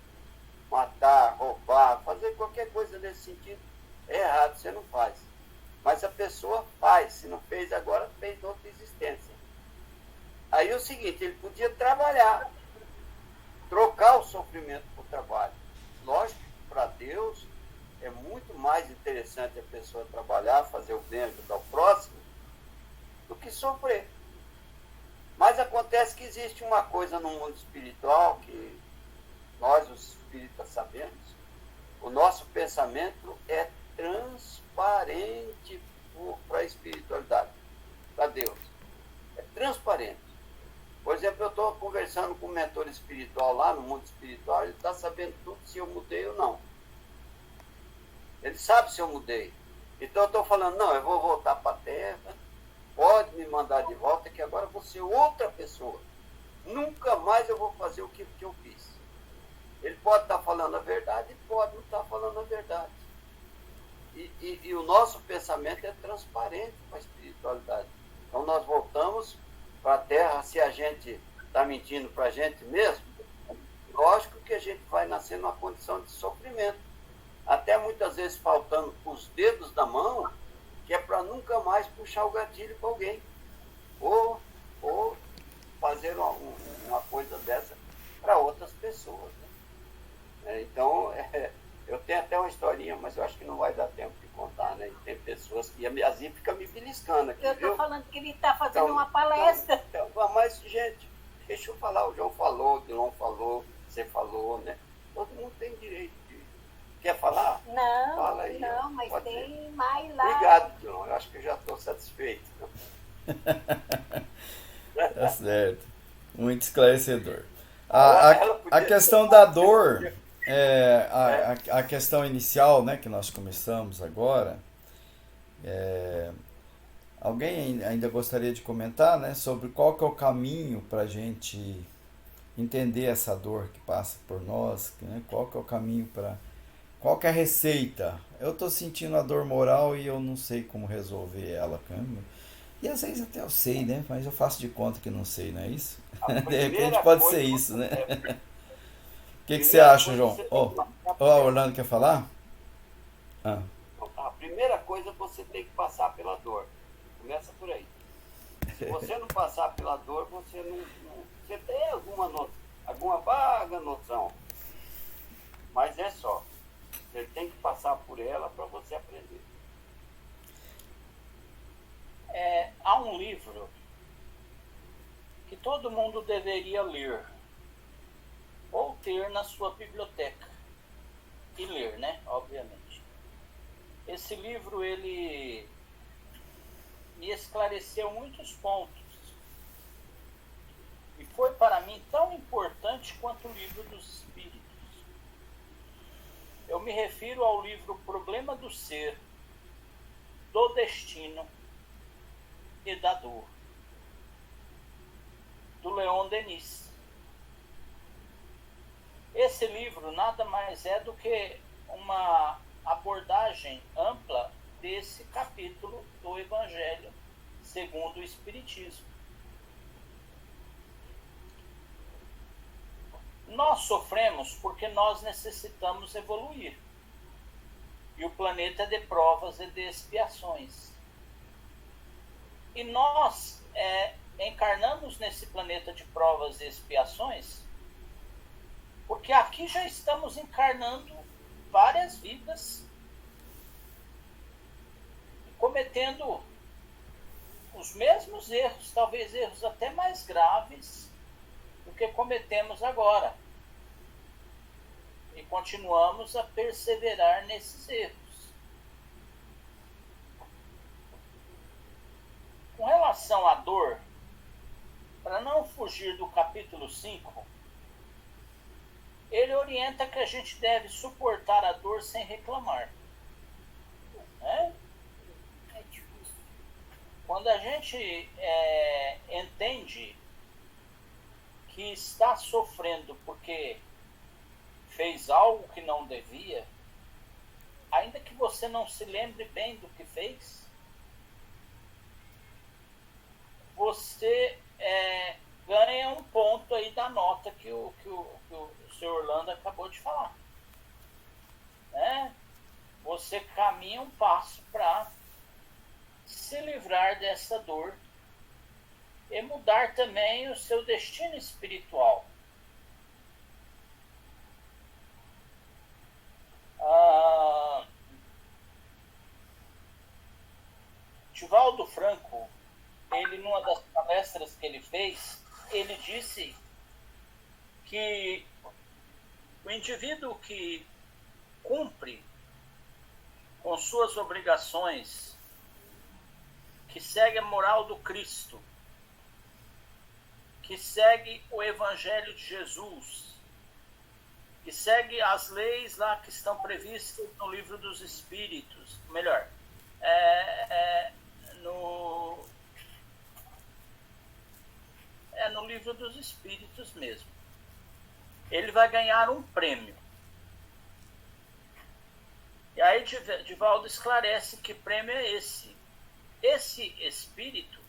Matar, roubar, fazer qualquer coisa nesse sentido é errado, você não faz. Mas a pessoa faz, se não fez agora, fez outra existência. Aí é o seguinte, ele podia trabalhar, trocar o sofrimento por trabalho. Lógico que para Deus é muito mais interessante a pessoa trabalhar, fazer o bem, ajudar o próximo, do que sofrer. Mas acontece que existe uma coisa no mundo espiritual que nós, os espíritas, sabemos. O nosso pensamento é transparente para a espiritualidade, para Deus. É transparente. Por exemplo, eu estou conversando com um mentor espiritual lá no mundo espiritual, ele está sabendo tudo se eu mudei ou não. Ele sabe se eu mudei. Então eu estou falando, não, eu vou voltar para a Terra, pode me mandar de volta, que agora eu vou ser outra pessoa. Nunca mais eu vou fazer o que eu fiz. Ele pode estar falando a verdade e pode não estar falando a verdade. E o nosso pensamento é transparente para a espiritualidade. Então nós voltamos para a Terra, se a gente está mentindo para a gente mesmo, lógico que a gente vai nascer numa condição de sofrimento. Até muitas vezes faltando os dedos da mão, que é para nunca mais puxar o gatilho para alguém. Ou fazer uma coisa dessa para outras pessoas. Né? Então, eu tenho até uma historinha, mas eu acho que não vai dar tempo de contar, né? Tem pessoas que a Zia fica me beliscando aqui, Eu estou viu? falando que ele está fazendo Então, uma palestra. mas, gente, deixa eu falar, o João falou, o Dilon falou, você falou, né? Todo mundo tem direito de... Quer falar? Não, Fala aí, não, mas pode tem dizer. mais lá. Obrigado, Dilon, eu acho que eu já estou satisfeito. Tá certo. Muito esclarecedor. A questão da dor, a questão inicial, né, que nós começamos agora, alguém ainda gostaria de comentar, né, sobre qual que é o caminho para a gente entender essa dor que passa por nós, né, qual que é o caminho para... Qual que é a receita? Eu estou sentindo a dor moral e eu não sei como resolver ela. E às vezes até eu sei, né? Mas eu faço de conta que não sei, não é isso? De repente pode ser isso, né? O que você acha, João? Orlando quer falar? A primeira coisa, você tem que passar pela dor. Começa por aí. Se você não passar pela dor, você não você tem alguma vaga noção. Mas é só. Você tem que passar por ela para você aprender. Há um livro que todo mundo deveria ler ou ter na sua biblioteca e ler, né? Obviamente. Esse livro, ele me esclareceu muitos pontos e foi para mim tão importante quanto o livro dos Espíritos. Eu me refiro ao livro Problema do Ser, do Destino e da Dor, do Leon Denis. Esse livro nada mais é do que uma abordagem ampla desse capítulo do Evangelho segundo o Espiritismo. Nós sofremos porque nós necessitamos evoluir. E o planeta é de provas e de expiações. E nós encarnamos nesse planeta de provas e expiações porque aqui já estamos encarnando várias vidas, cometendo os mesmos erros, talvez erros até mais graves do que cometemos agora. E continuamos a perseverar nesses erros. Com relação à dor, para não fugir do capítulo 5, ele orienta que a gente deve suportar a dor sem reclamar. Né? Quando a gente entende que está sofrendo porque fez algo que não devia, ainda que você não se lembre bem do que fez, você ganha um ponto aí da nota que o senhor Orlando acabou de falar. Você caminha um passo para se livrar dessa dor e mudar também o seu destino espiritual. Divaldo Franco, ele, numa das palestras que ele fez, ele disse que o indivíduo que cumpre com suas obrigações, que segue a moral do Cristo, que segue o Evangelho de Jesus, que segue as leis lá que estão previstas no Livro dos Espíritos, melhor, no Livro dos Espíritos mesmo, ele vai ganhar um prêmio. E aí Divaldo esclarece que prêmio é esse. Esse espírito,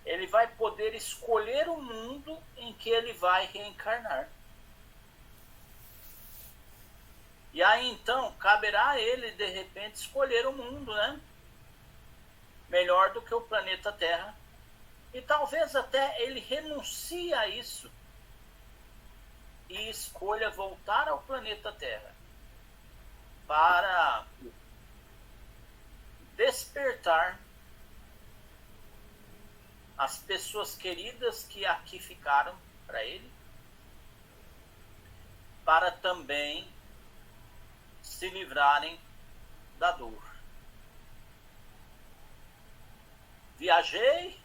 ele vai poder escolher o mundo em que ele vai reencarnar. E aí então caberá a ele de repente escolher o mundo, né? Melhor do que o planeta Terra. E talvez até ele renuncie a isso e escolha voltar ao planeta Terra para despertar as pessoas queridas que aqui ficaram para ele, para também se livrarem da dor. Viajei?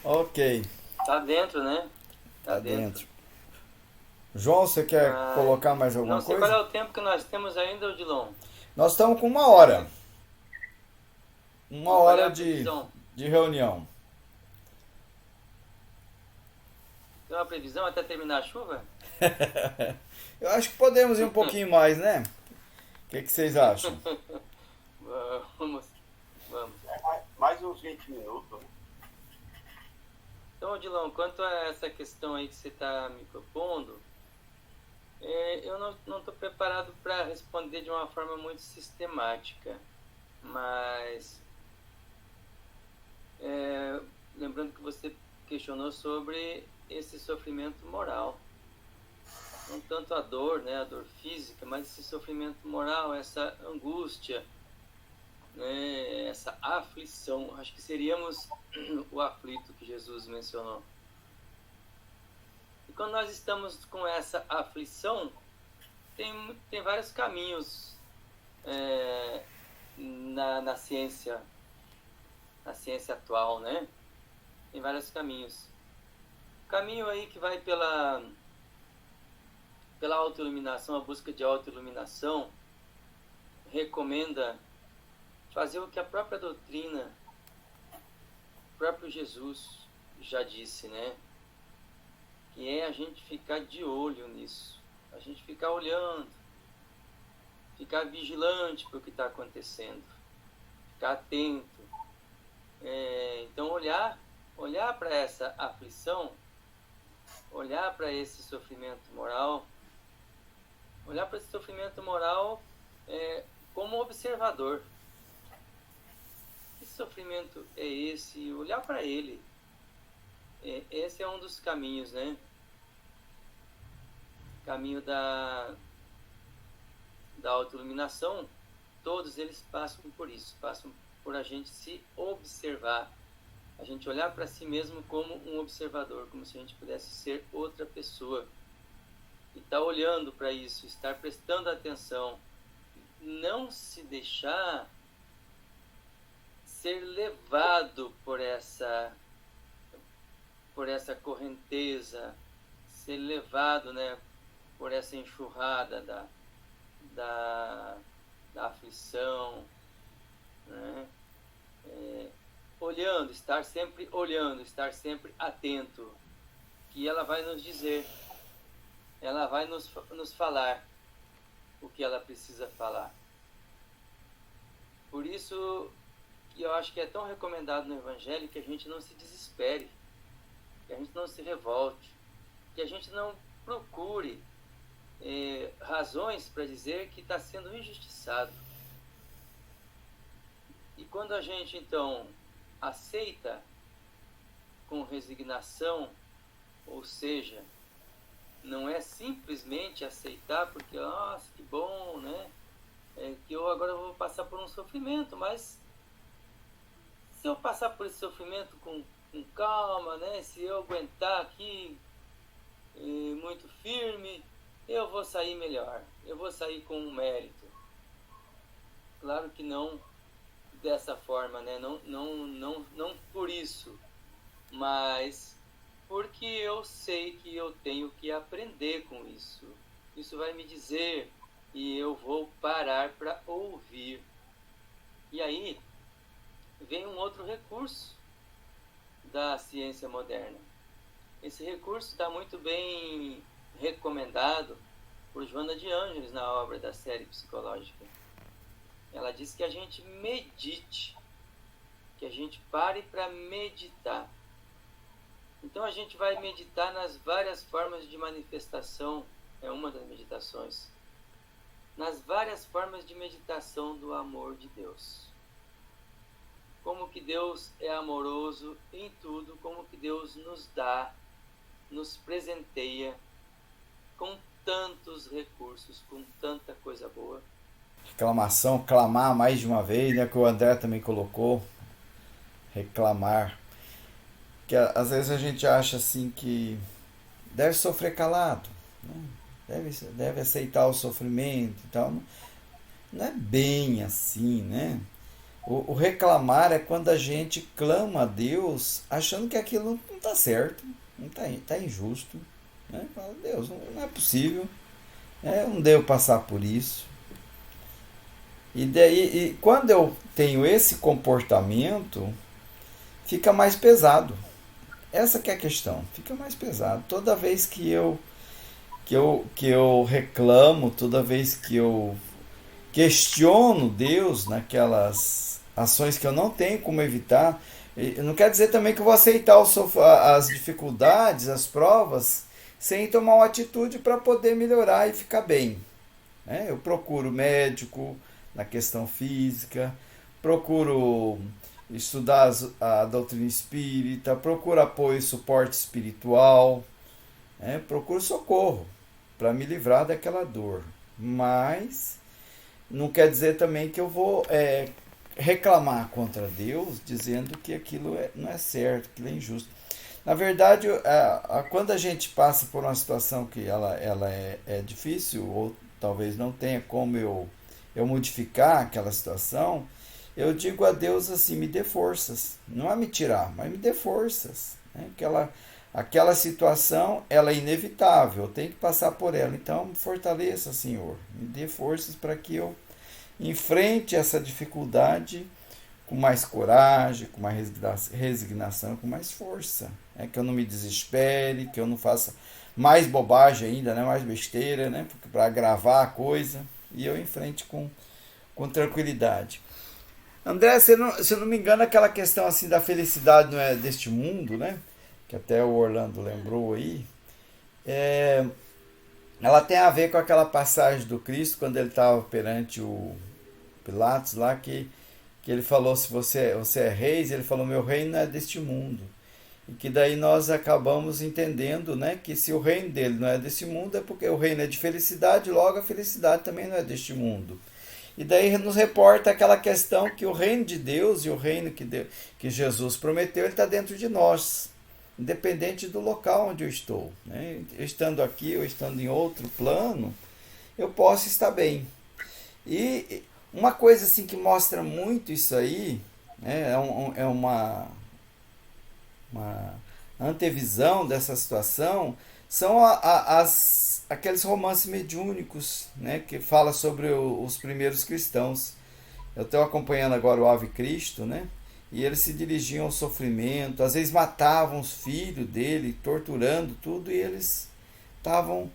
Ok, Tá dentro, né? tá dentro. João, você quer colocar mais alguma não sei coisa? qual é o tempo que nós temos ainda, Odilon. Nós estamos com 1 hora. Uma Qual é hora a previsão? de reunião. Tem uma previsão até terminar a chuva? Eu acho que podemos ir um pouquinho mais, né? O que vocês acham? Vamos. Mais uns 20 minutos. Né? Então, Odilon, quanto a essa questão aí que você está me propondo, eu não estou preparado para responder de uma forma muito sistemática, mas lembrando que você questionou sobre esse sofrimento moral, não tanto a dor, né, a dor física, mas esse sofrimento moral, essa angústia, né, essa aflição. Acho que seríamos o aflito que Jesus mencionou. E quando nós estamos com essa aflição, tem vários caminhos na ciência atual, né? Tem vários caminhos. O caminho aí que vai pela autoiluminação, a busca de autoiluminação, recomenda fazer o que a própria doutrina, o próprio Jesus já disse, né? Que é a gente ficar de olho nisso, a gente ficar olhando, ficar vigilante para o que está acontecendo, ficar atento. Então olhar para essa aflição, olhar para esse sofrimento moral, como observador. Que sofrimento é esse? Olhar para ele. Esse é um dos caminhos, né? Caminho da autoiluminação. Todos eles passam por isso, passam por a gente se observar, a gente olhar para si mesmo como um observador, como se a gente pudesse ser outra pessoa. E estar olhando para isso, estar prestando atenção, não se deixar ser levado por essa correnteza, ser levado, né, por essa enxurrada da aflição, né? Olhando, estar sempre olhando, estar sempre atento, que ela vai nos dizer, ela vai nos falar o que ela precisa falar. Por isso que eu acho que é tão recomendado no Evangelho que a gente não se desespere, que a gente não se revolte, que a gente não procure razões para dizer que está sendo injustiçado. E quando a gente então aceita com resignação, ou seja, não é simplesmente aceitar porque, nossa, que bom, né? Que eu agora vou passar por um sofrimento, mas se eu passar por esse sofrimento com calma, né? Se eu aguentar aqui muito firme, eu vou sair melhor, eu vou sair com um mérito. Claro que não dessa forma, né? Não por isso, mas porque eu sei que eu tenho que aprender com isso. Isso vai me dizer e eu vou parar para ouvir. E aí vem um outro recurso da ciência moderna. Esse recurso está muito bem recomendado por Joana de Ângeles na obra da série psicológica. Ela diz que a gente medite, que a gente pare para meditar. Então a gente vai meditar nas várias formas de manifestação é uma das meditações, nas várias formas de meditação do amor de Deus. Como que Deus é amoroso em tudo, como que Deus nos dá, nos presenteia com tantos recursos, com tanta coisa boa. Reclamação, clamar mais de uma vez, né, que o André também colocou, reclamar. Que às vezes a gente acha assim que deve sofrer calado, né? deve aceitar o sofrimento e tal. Não é bem assim, né? O reclamar é quando a gente clama a Deus achando que aquilo não está certo, não tá injusto. Né? Fala, Deus, não é possível, eu não devo passar por isso. E quando eu tenho esse comportamento, fica mais pesado. Essa que é a questão, fica mais pesado. Toda vez que eu reclamo, toda vez que eu questiono Deus naquelas ações que eu não tenho como evitar, não quer dizer também que eu vou aceitar as dificuldades, as provas, sem tomar uma atitude para poder melhorar e ficar bem. Eu procuro médico na questão física, procuro estudar a doutrina espírita, procuro apoio e suporte espiritual, procuro socorro para me livrar daquela dor. Mas não quer dizer também que eu vou reclamar contra Deus, dizendo que aquilo não é certo, que aquilo é injusto. Na verdade, quando a gente passa por uma situação que ela é difícil, ou talvez não tenha como eu modificar aquela situação, eu digo a Deus assim, me dê forças. Não é me tirar, mas me dê forças. Aquela situação, ela é inevitável, eu tenho que passar por ela. Então, me fortaleça, Senhor. Me dê forças para que eu enfrente essa dificuldade com mais coragem, com mais resignação, com mais força. Que eu não me desespere, que eu não faça mais bobagem ainda, né? Mais besteira, né? Para agravar a coisa. E eu enfrente com tranquilidade. André, se não me engano, aquela questão assim da felicidade não é deste mundo, né? Que até o Orlando lembrou aí, ela tem a ver com aquela passagem do Cristo, quando ele estava perante o Pilatos lá, que ele falou, se você é rei, ele falou, meu reino não é deste mundo. E que daí nós acabamos entendendo, né, que se o reino dele não é deste mundo, é porque o reino é de felicidade, logo a felicidade também não é deste mundo. E daí nos reporta aquela questão que o reino de Deus e o reino que Jesus prometeu, ele está dentro de nós, independente do local onde eu estou. Né? Eu estando aqui ou estando em outro plano, eu posso estar bem. E uma coisa assim que mostra muito isso aí, né, é uma antevisão dessa situação, são aqueles romances mediúnicos, né, que fala sobre os primeiros cristãos. Eu estou acompanhando agora o Ave Cristo, né, e eles se dirigiam ao sofrimento, às vezes matavam os filhos dele, torturando tudo, e eles estavam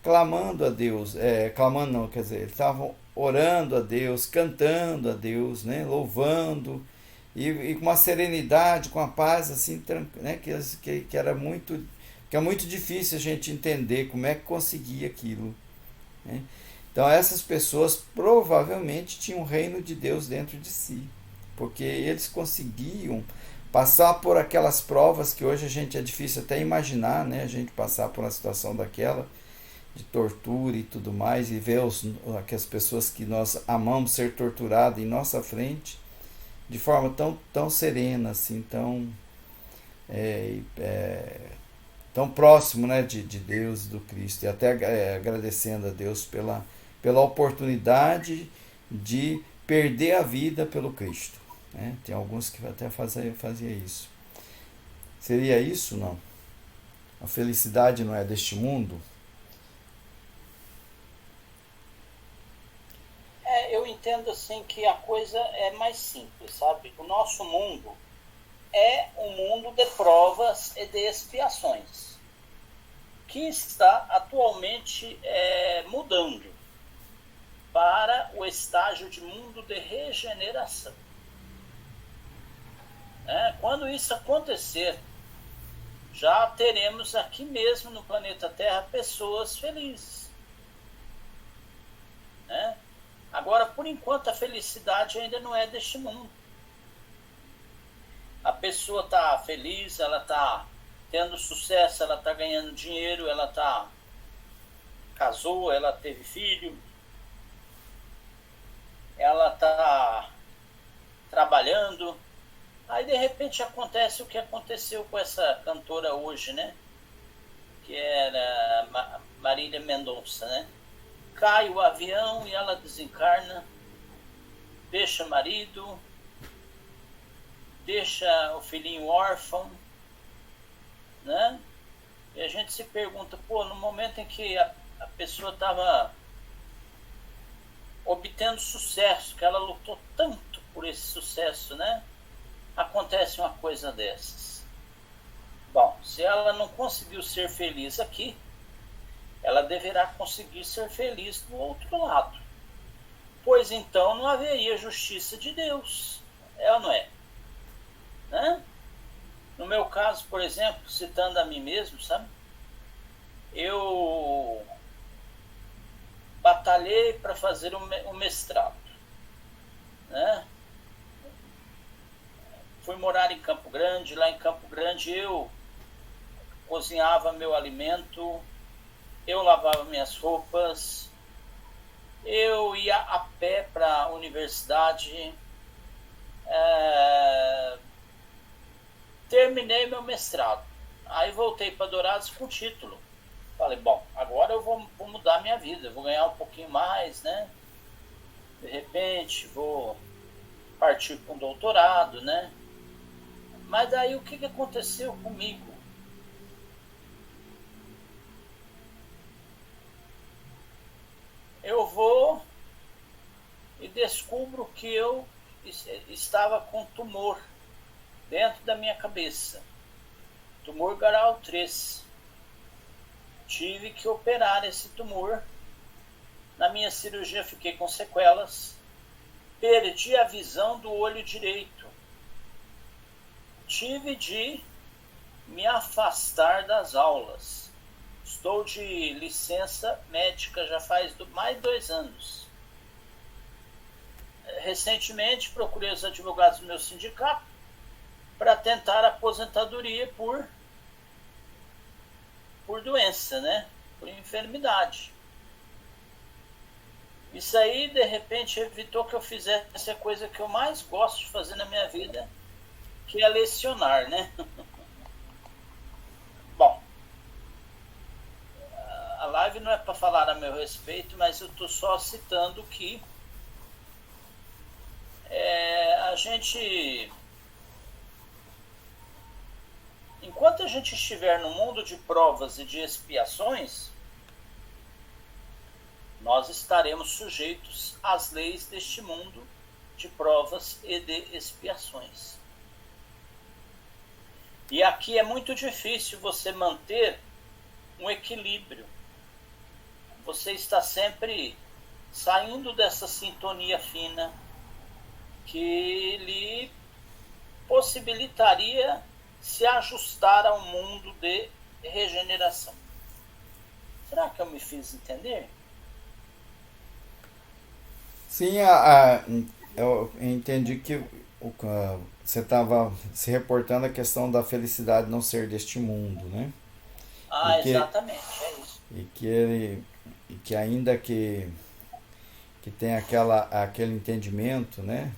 clamando a Deus, clamando não, quer dizer, eles estavam orando a Deus, cantando a Deus, né, louvando, e com uma serenidade, com uma paz assim, né, que era muito, que é muito difícil a gente entender como é que conseguia aquilo. Né? Então essas pessoas provavelmente tinham o reino de Deus dentro de si, porque eles conseguiam passar por aquelas provas que hoje a gente é difícil até imaginar, né? A gente passar por uma situação daquela, de tortura e tudo mais, e ver as pessoas que nós amamos ser torturadas em nossa frente, de forma tão serena, assim, tão próximo, né, de Deus e do Cristo, e até agradecendo a Deus pela oportunidade de perder a vida pelo Cristo. Né? Tem alguns que até fazia isso. Seria isso, não? A felicidade não é deste mundo? Eu entendo assim que a coisa é mais simples, sabe? O nosso mundo é um mundo de provas e de expiações, que está atualmente mudando para o estágio de mundo de regeneração. Quando isso acontecer, já teremos aqui mesmo no planeta Terra pessoas felizes. né? Agora, por enquanto, a felicidade ainda não é deste mundo. A pessoa está feliz, ela está tendo sucesso, ela está ganhando dinheiro, ela casou, ela teve filho, ela está trabalhando. Aí, de repente, acontece o que aconteceu com essa cantora hoje, né? Que era Marília Mendonça, né? Cai o avião e ela desencarna, deixa marido, deixa o filhinho órfão, né? E a gente se pergunta, no momento em que a pessoa estava obtendo sucesso, que ela lutou tanto por esse sucesso, né? Acontece uma coisa dessas. Bom, se ela não conseguiu ser feliz aqui, ela deverá conseguir ser feliz do outro lado. Pois então não haveria justiça de Deus. É ou não é? Né? No meu caso, por exemplo, citando a mim mesmo, sabe? Eu batalhei para fazer um mestrado, né? Fui morar em Campo Grande. Lá em Campo Grande eu cozinhava meu alimento, eu lavava minhas roupas, eu ia a pé para a universidade, terminei meu mestrado. Aí voltei para Dourados com título. Falei, bom, agora eu vou mudar minha vida, vou ganhar um pouquinho mais, né? De repente vou partir para um doutorado, né? Mas daí o que aconteceu comigo? Eu vou e descubro que eu estava com tumor dentro da minha cabeça. Tumor grau 3. Tive que operar esse tumor. Na minha cirurgia fiquei com sequelas. Perdi a visão do olho direito. Tive de me afastar das aulas. Estou de licença médica já faz mais de 2 anos. Recentemente procurei os advogados do meu sindicato para tentar aposentadoria por doença, né? Por enfermidade. Isso aí, de repente, evitou que eu fizesse a coisa que eu mais gosto de fazer na minha vida, que é lecionar, né? Bom, a live não é para falar a meu respeito, mas eu estou só citando que a gente, enquanto a gente estiver no mundo de provas e de expiações, nós estaremos sujeitos às leis deste mundo de provas e de expiações. E aqui é muito difícil você manter um equilíbrio. Você está sempre saindo dessa sintonia fina que lhe possibilitaria se ajustar ao mundo de regeneração. Será que eu me fiz entender? Sim, eu entendi que você estava se reportando a questão da felicidade não ser deste mundo, né? Exatamente, é isso. E que ainda que tem aquele entendimento, né,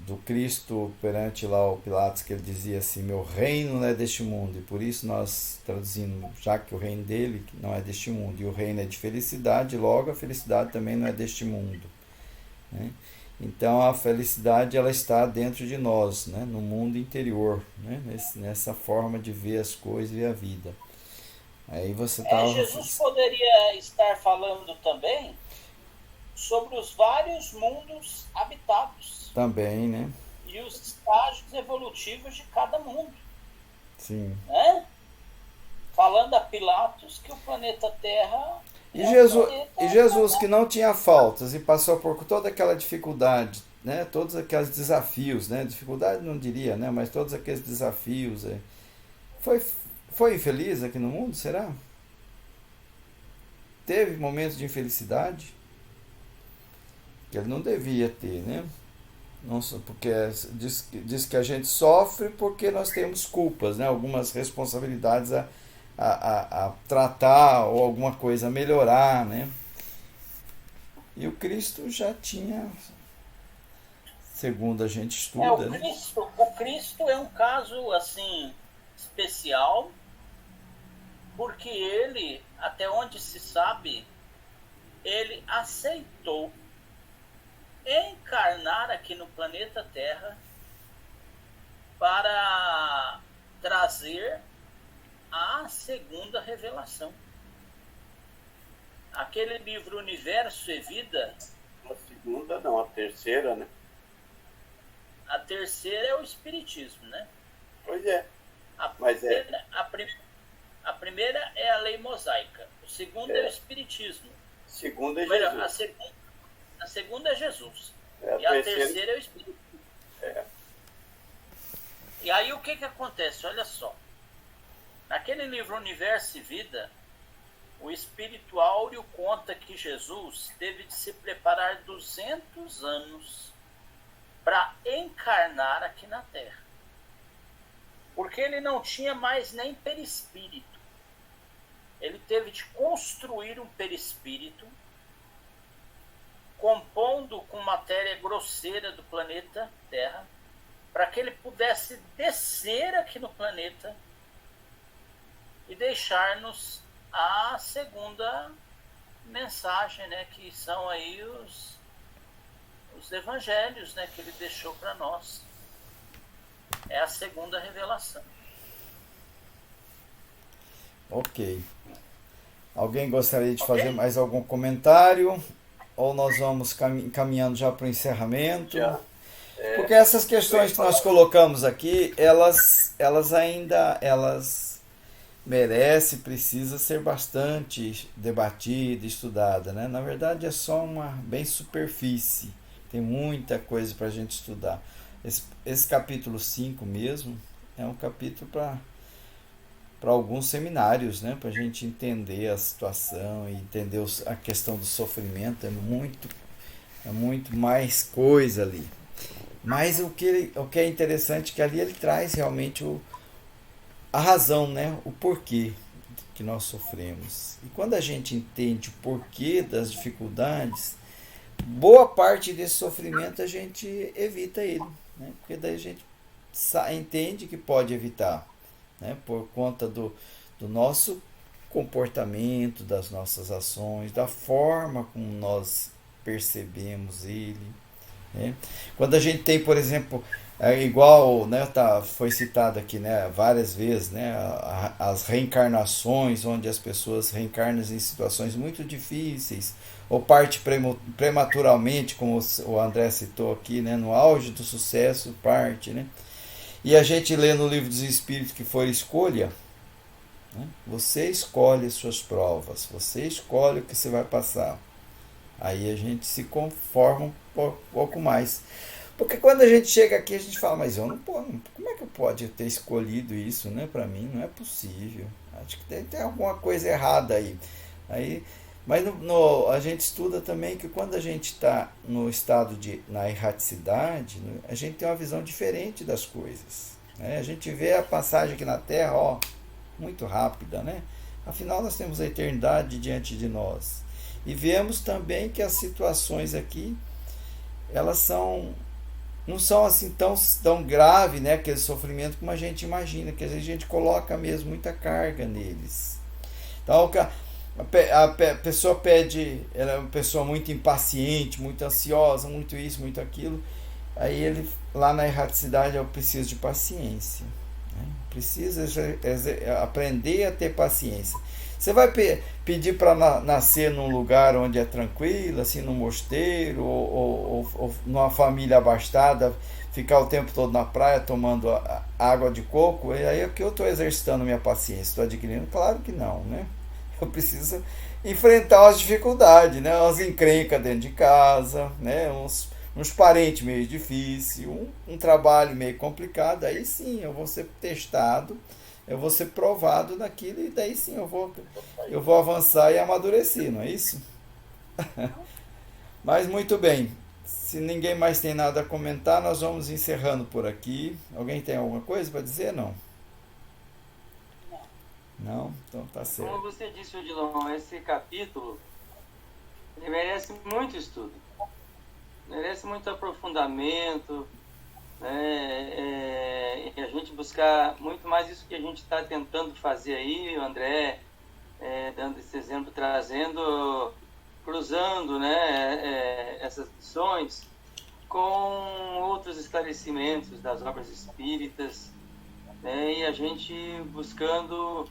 do Cristo perante lá o Pilatos, que ele dizia assim, meu reino não é deste mundo, e por isso nós traduzindo, já que o reino dele não é deste mundo, e o reino é de felicidade, logo a felicidade também não é deste mundo, né? Então a felicidade ela está dentro de nós, né, no mundo interior, né, nessa forma de ver as coisas e a vida. Aí você Jesus poderia estar falando também sobre os vários mundos habitados. Também, né? E os estágios evolutivos de cada mundo. Sim. Né? Falando a Pilatos que o planeta Terra... E Jesus que não tinha faltas e passou por toda aquela dificuldade, né? Todos aqueles desafios, né? Dificuldade não diria, né? Mas todos aqueles desafios. Foi infeliz aqui no mundo, será? teve momentos de infelicidade que ele não devia ter, né? Não, porque diz que a gente sofre porque nós temos culpas, né? Algumas responsabilidades a tratar ou alguma coisa a melhorar, né? E o Cristo já tinha, segundo a gente estuda, o Cristo é um caso assim especial, porque ele, até onde se sabe, ele aceitou encarnar aqui no planeta Terra para trazer a segunda revelação. Aquele livro Universo e Vida. A segunda não, a terceira, né? A terceira é o Espiritismo, né? Pois é. A primeira é a lei mosaica. O segundo é o Espiritismo. Segundo é Jesus. A segunda é Jesus. A terceira é o Espiritismo. E aí o que acontece? Olha só. Naquele livro Universo e Vida, o Espírito Áureo conta que Jesus teve de se preparar 200 anos para encarnar aqui na Terra. Porque ele não tinha mais nem perispírito. Ele teve de construir um perispírito, compondo com matéria grosseira do planeta Terra, para que ele pudesse descer aqui no planeta e deixar-nos a segunda mensagem, né, que são aí os evangelhos, né, que ele deixou para nós. É a segunda revelação. Ok. Alguém gostaria de fazer mais algum comentário? Ou nós vamos caminhando já para o encerramento? Porque essas questões que nós colocamos aqui, elas merecem, precisa ser bastante debatida, estudada, né? Na verdade é só uma bem superfície. Tem muita coisa para a gente estudar. Esse capítulo 5 mesmo é um capítulo para alguns seminários, né? Para a gente entender a situação e entender a questão do sofrimento. É muito mais coisa ali. Mas o que é interessante é que ali ele traz realmente a razão, né? O porquê que nós sofremos. E quando a gente entende o porquê das dificuldades, boa parte desse sofrimento a gente evita ele, né? Porque daí a gente entende que pode evitar, né? Por conta do nosso comportamento, das nossas ações, da forma como nós percebemos ele, né? Quando a gente tem, por exemplo, igual, né, foi citado aqui, né, várias vezes, né, as reencarnações, onde as pessoas reencarnam em situações muito difíceis, ou parte prematuramente, como o André citou aqui, né, no auge do sucesso, parte, né? E a gente lê no Livro dos Espíritos que for escolha, né? Você escolhe as suas provas, você escolhe o que você vai passar. Aí a gente se conforma um pouco mais. Porque quando a gente chega aqui, a gente fala, mas eu não posso, como é que eu posso ter escolhido isso, né? Para mim não é possível. Acho que tem alguma coisa errada aí. Mas a gente estuda também que quando a gente está no estado na erraticidade, né, a gente tem uma visão diferente das coisas, né? A gente vê a passagem aqui na Terra, muito rápida, né? Afinal, nós temos a eternidade diante de nós. E vemos também que as situações aqui, elas não são assim tão grave, né, aquele sofrimento como a gente imagina, que às vezes a gente coloca mesmo muita carga neles. Então a pessoa ela é uma pessoa muito impaciente, muito ansiosa, muito isso, muito aquilo. Aí ele, lá na erraticidade, eu preciso de paciência, né? Precisa aprender a ter paciência. Você vai pedir para nascer num lugar onde é tranquilo, assim, num mosteiro, ou numa família abastada, ficar o tempo todo na praia tomando água de coco? E aí é que eu estou exercitando minha paciência, estou adquirindo? Claro que não, né? Eu preciso enfrentar as dificuldades, né? As encrencas dentro de casa, né? Uns parentes meio difíceis, um trabalho meio complicado. Aí sim eu vou ser testado, eu vou ser provado naquilo e daí sim eu vou avançar e amadurecer, não é isso? Mas muito bem. Se ninguém mais tem nada a comentar, nós vamos encerrando por aqui. Alguém tem alguma coisa para dizer? Não? Não? Então tá certo. Como você disse, Odilon, esse capítulo ele merece muito estudo, merece muito aprofundamento, né? E a gente buscar muito mais isso que a gente está tentando fazer aí, o André dando esse exemplo, trazendo, cruzando, né, essas lições com outros esclarecimentos das obras espíritas, né, e a gente buscando,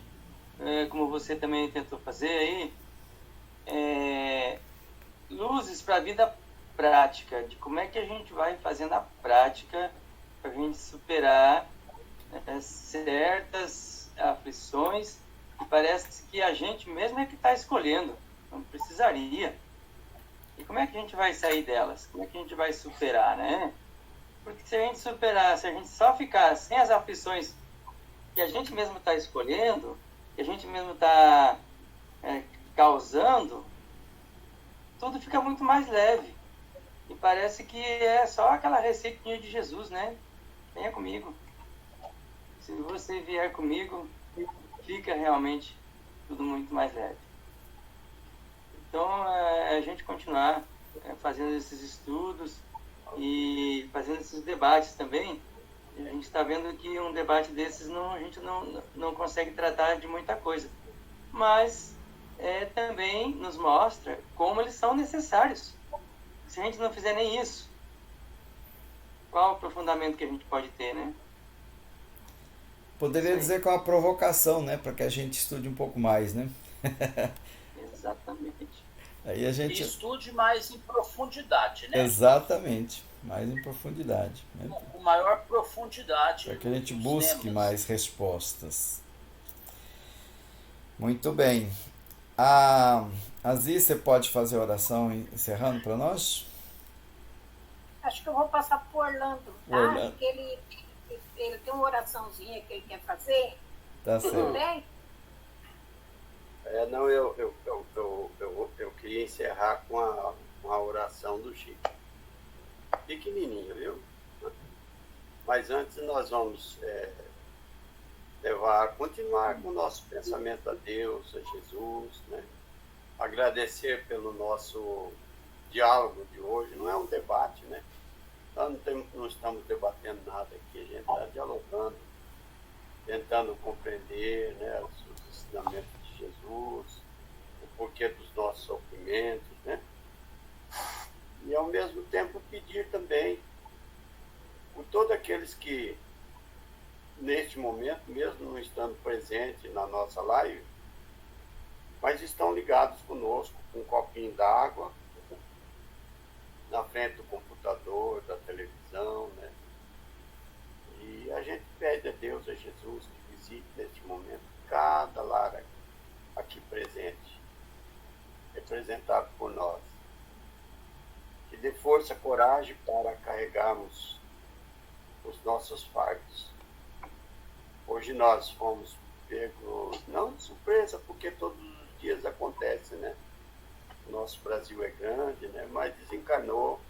como você também tentou fazer aí, luzes para a vida prática, de como é que a gente vai fazer na prática para a gente superar certas aflições que parece que a gente mesmo é que está escolhendo, não precisaria. E como é que a gente vai sair delas? Como é que a gente vai superar, né? Porque se a gente superar, se a gente só ficar sem as aflições que a gente mesmo está escolhendo, que a gente mesmo está causando, tudo fica muito mais leve. E parece que é só aquela receitinha de Jesus, né? Venha comigo. Se você vier comigo, fica realmente tudo muito mais leve. Então, a gente continuar fazendo esses estudos e fazendo esses debates também. A gente está vendo que um debate desses a gente não consegue tratar de muita coisa. Mas também nos mostra como eles são necessários. Se a gente não fizer nem isso, qual o aprofundamento que a gente pode ter, né? Poderia dizer que é uma provocação, né? Para que a gente estude um pouco mais, né? Exatamente. Aí a gente... E estude mais em profundidade, né? Exatamente, mais em profundidade. Né? Com maior profundidade. Para que a gente busque temas. mais respostas. Muito bem. A Zi, você pode fazer a oração encerrando para nós? Acho que eu vou passar por Orlando, tá? Orlando. Porque ele tem uma oraçãozinha que ele quer fazer. Tá Tudo certo. bem? Não, eu queria encerrar com a oração do Chico. Pequenininho, viu? Mas antes nós vamos continuar com o nosso pensamento a Deus, a Jesus, né? Agradecer pelo nosso diálogo de hoje. Não é um debate, né? Nós não estamos debatendo nada aqui, a gente está dialogando, tentando compreender, né, os ensinamentos de Jesus, o porquê dos nossos sofrimentos, né? E ao mesmo tempo pedir também por todos aqueles que neste momento, mesmo não estando presentes na nossa live, mas estão ligados conosco com um copinho d'água na frente do computador, da televisão, né? E a gente pede a Deus, a Jesus, que visite neste momento cada lar aqui presente, representado por nós. Que dê força, coragem para carregarmos os nossos fardos. Hoje nós fomos pegos, não de surpresa, porque todos os dias acontece, né? O nosso Brasil é grande, né? Mas desencarnou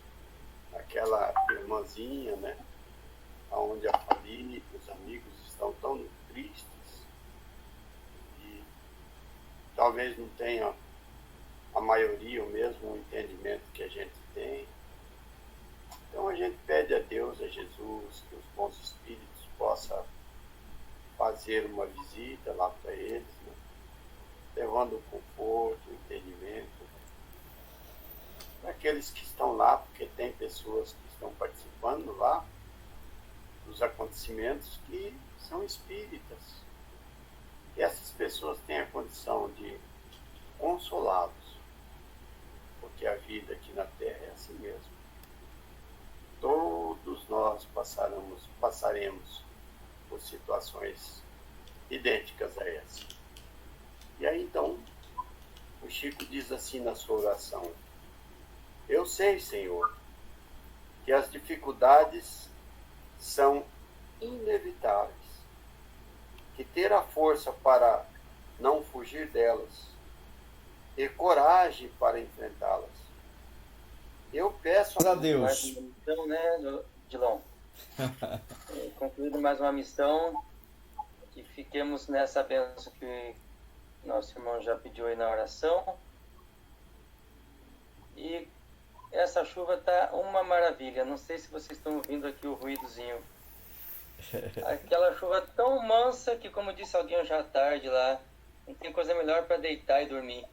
aquela irmãzinha, né? Onde a família, os amigos estão tão tristes e talvez não tenha a maioria o mesmo entendimento que a gente tem. Então a gente pede a Deus, a Jesus, que os bons espíritos possam fazer uma visita lá para eles, né? Levando o conforto, o entendimento, para aqueles que estão lá, porque tem pessoas que estão participando lá dos acontecimentos que são espíritas. E essas pessoas têm a condição de consolá-los, porque a vida aqui na Terra é assim mesmo. Todos nós passaremos por situações idênticas a essa. E aí então, o Chico diz assim na sua oração: eu sei, Senhor, que as dificuldades são inevitáveis, que ter a força para não fugir delas e coragem para enfrentá-las. Eu peço Graças a Mais Deus. uma missão, né, Dilon? Concluído mais uma missão, que fiquemos nessa bênção que nosso irmão já pediu aí na oração. E essa chuva tá uma maravilha. Não sei se vocês estão ouvindo aqui o ruídozinho. Aquela chuva tão mansa que, como disse alguém hoje à tarde lá, não tem coisa melhor para deitar e dormir.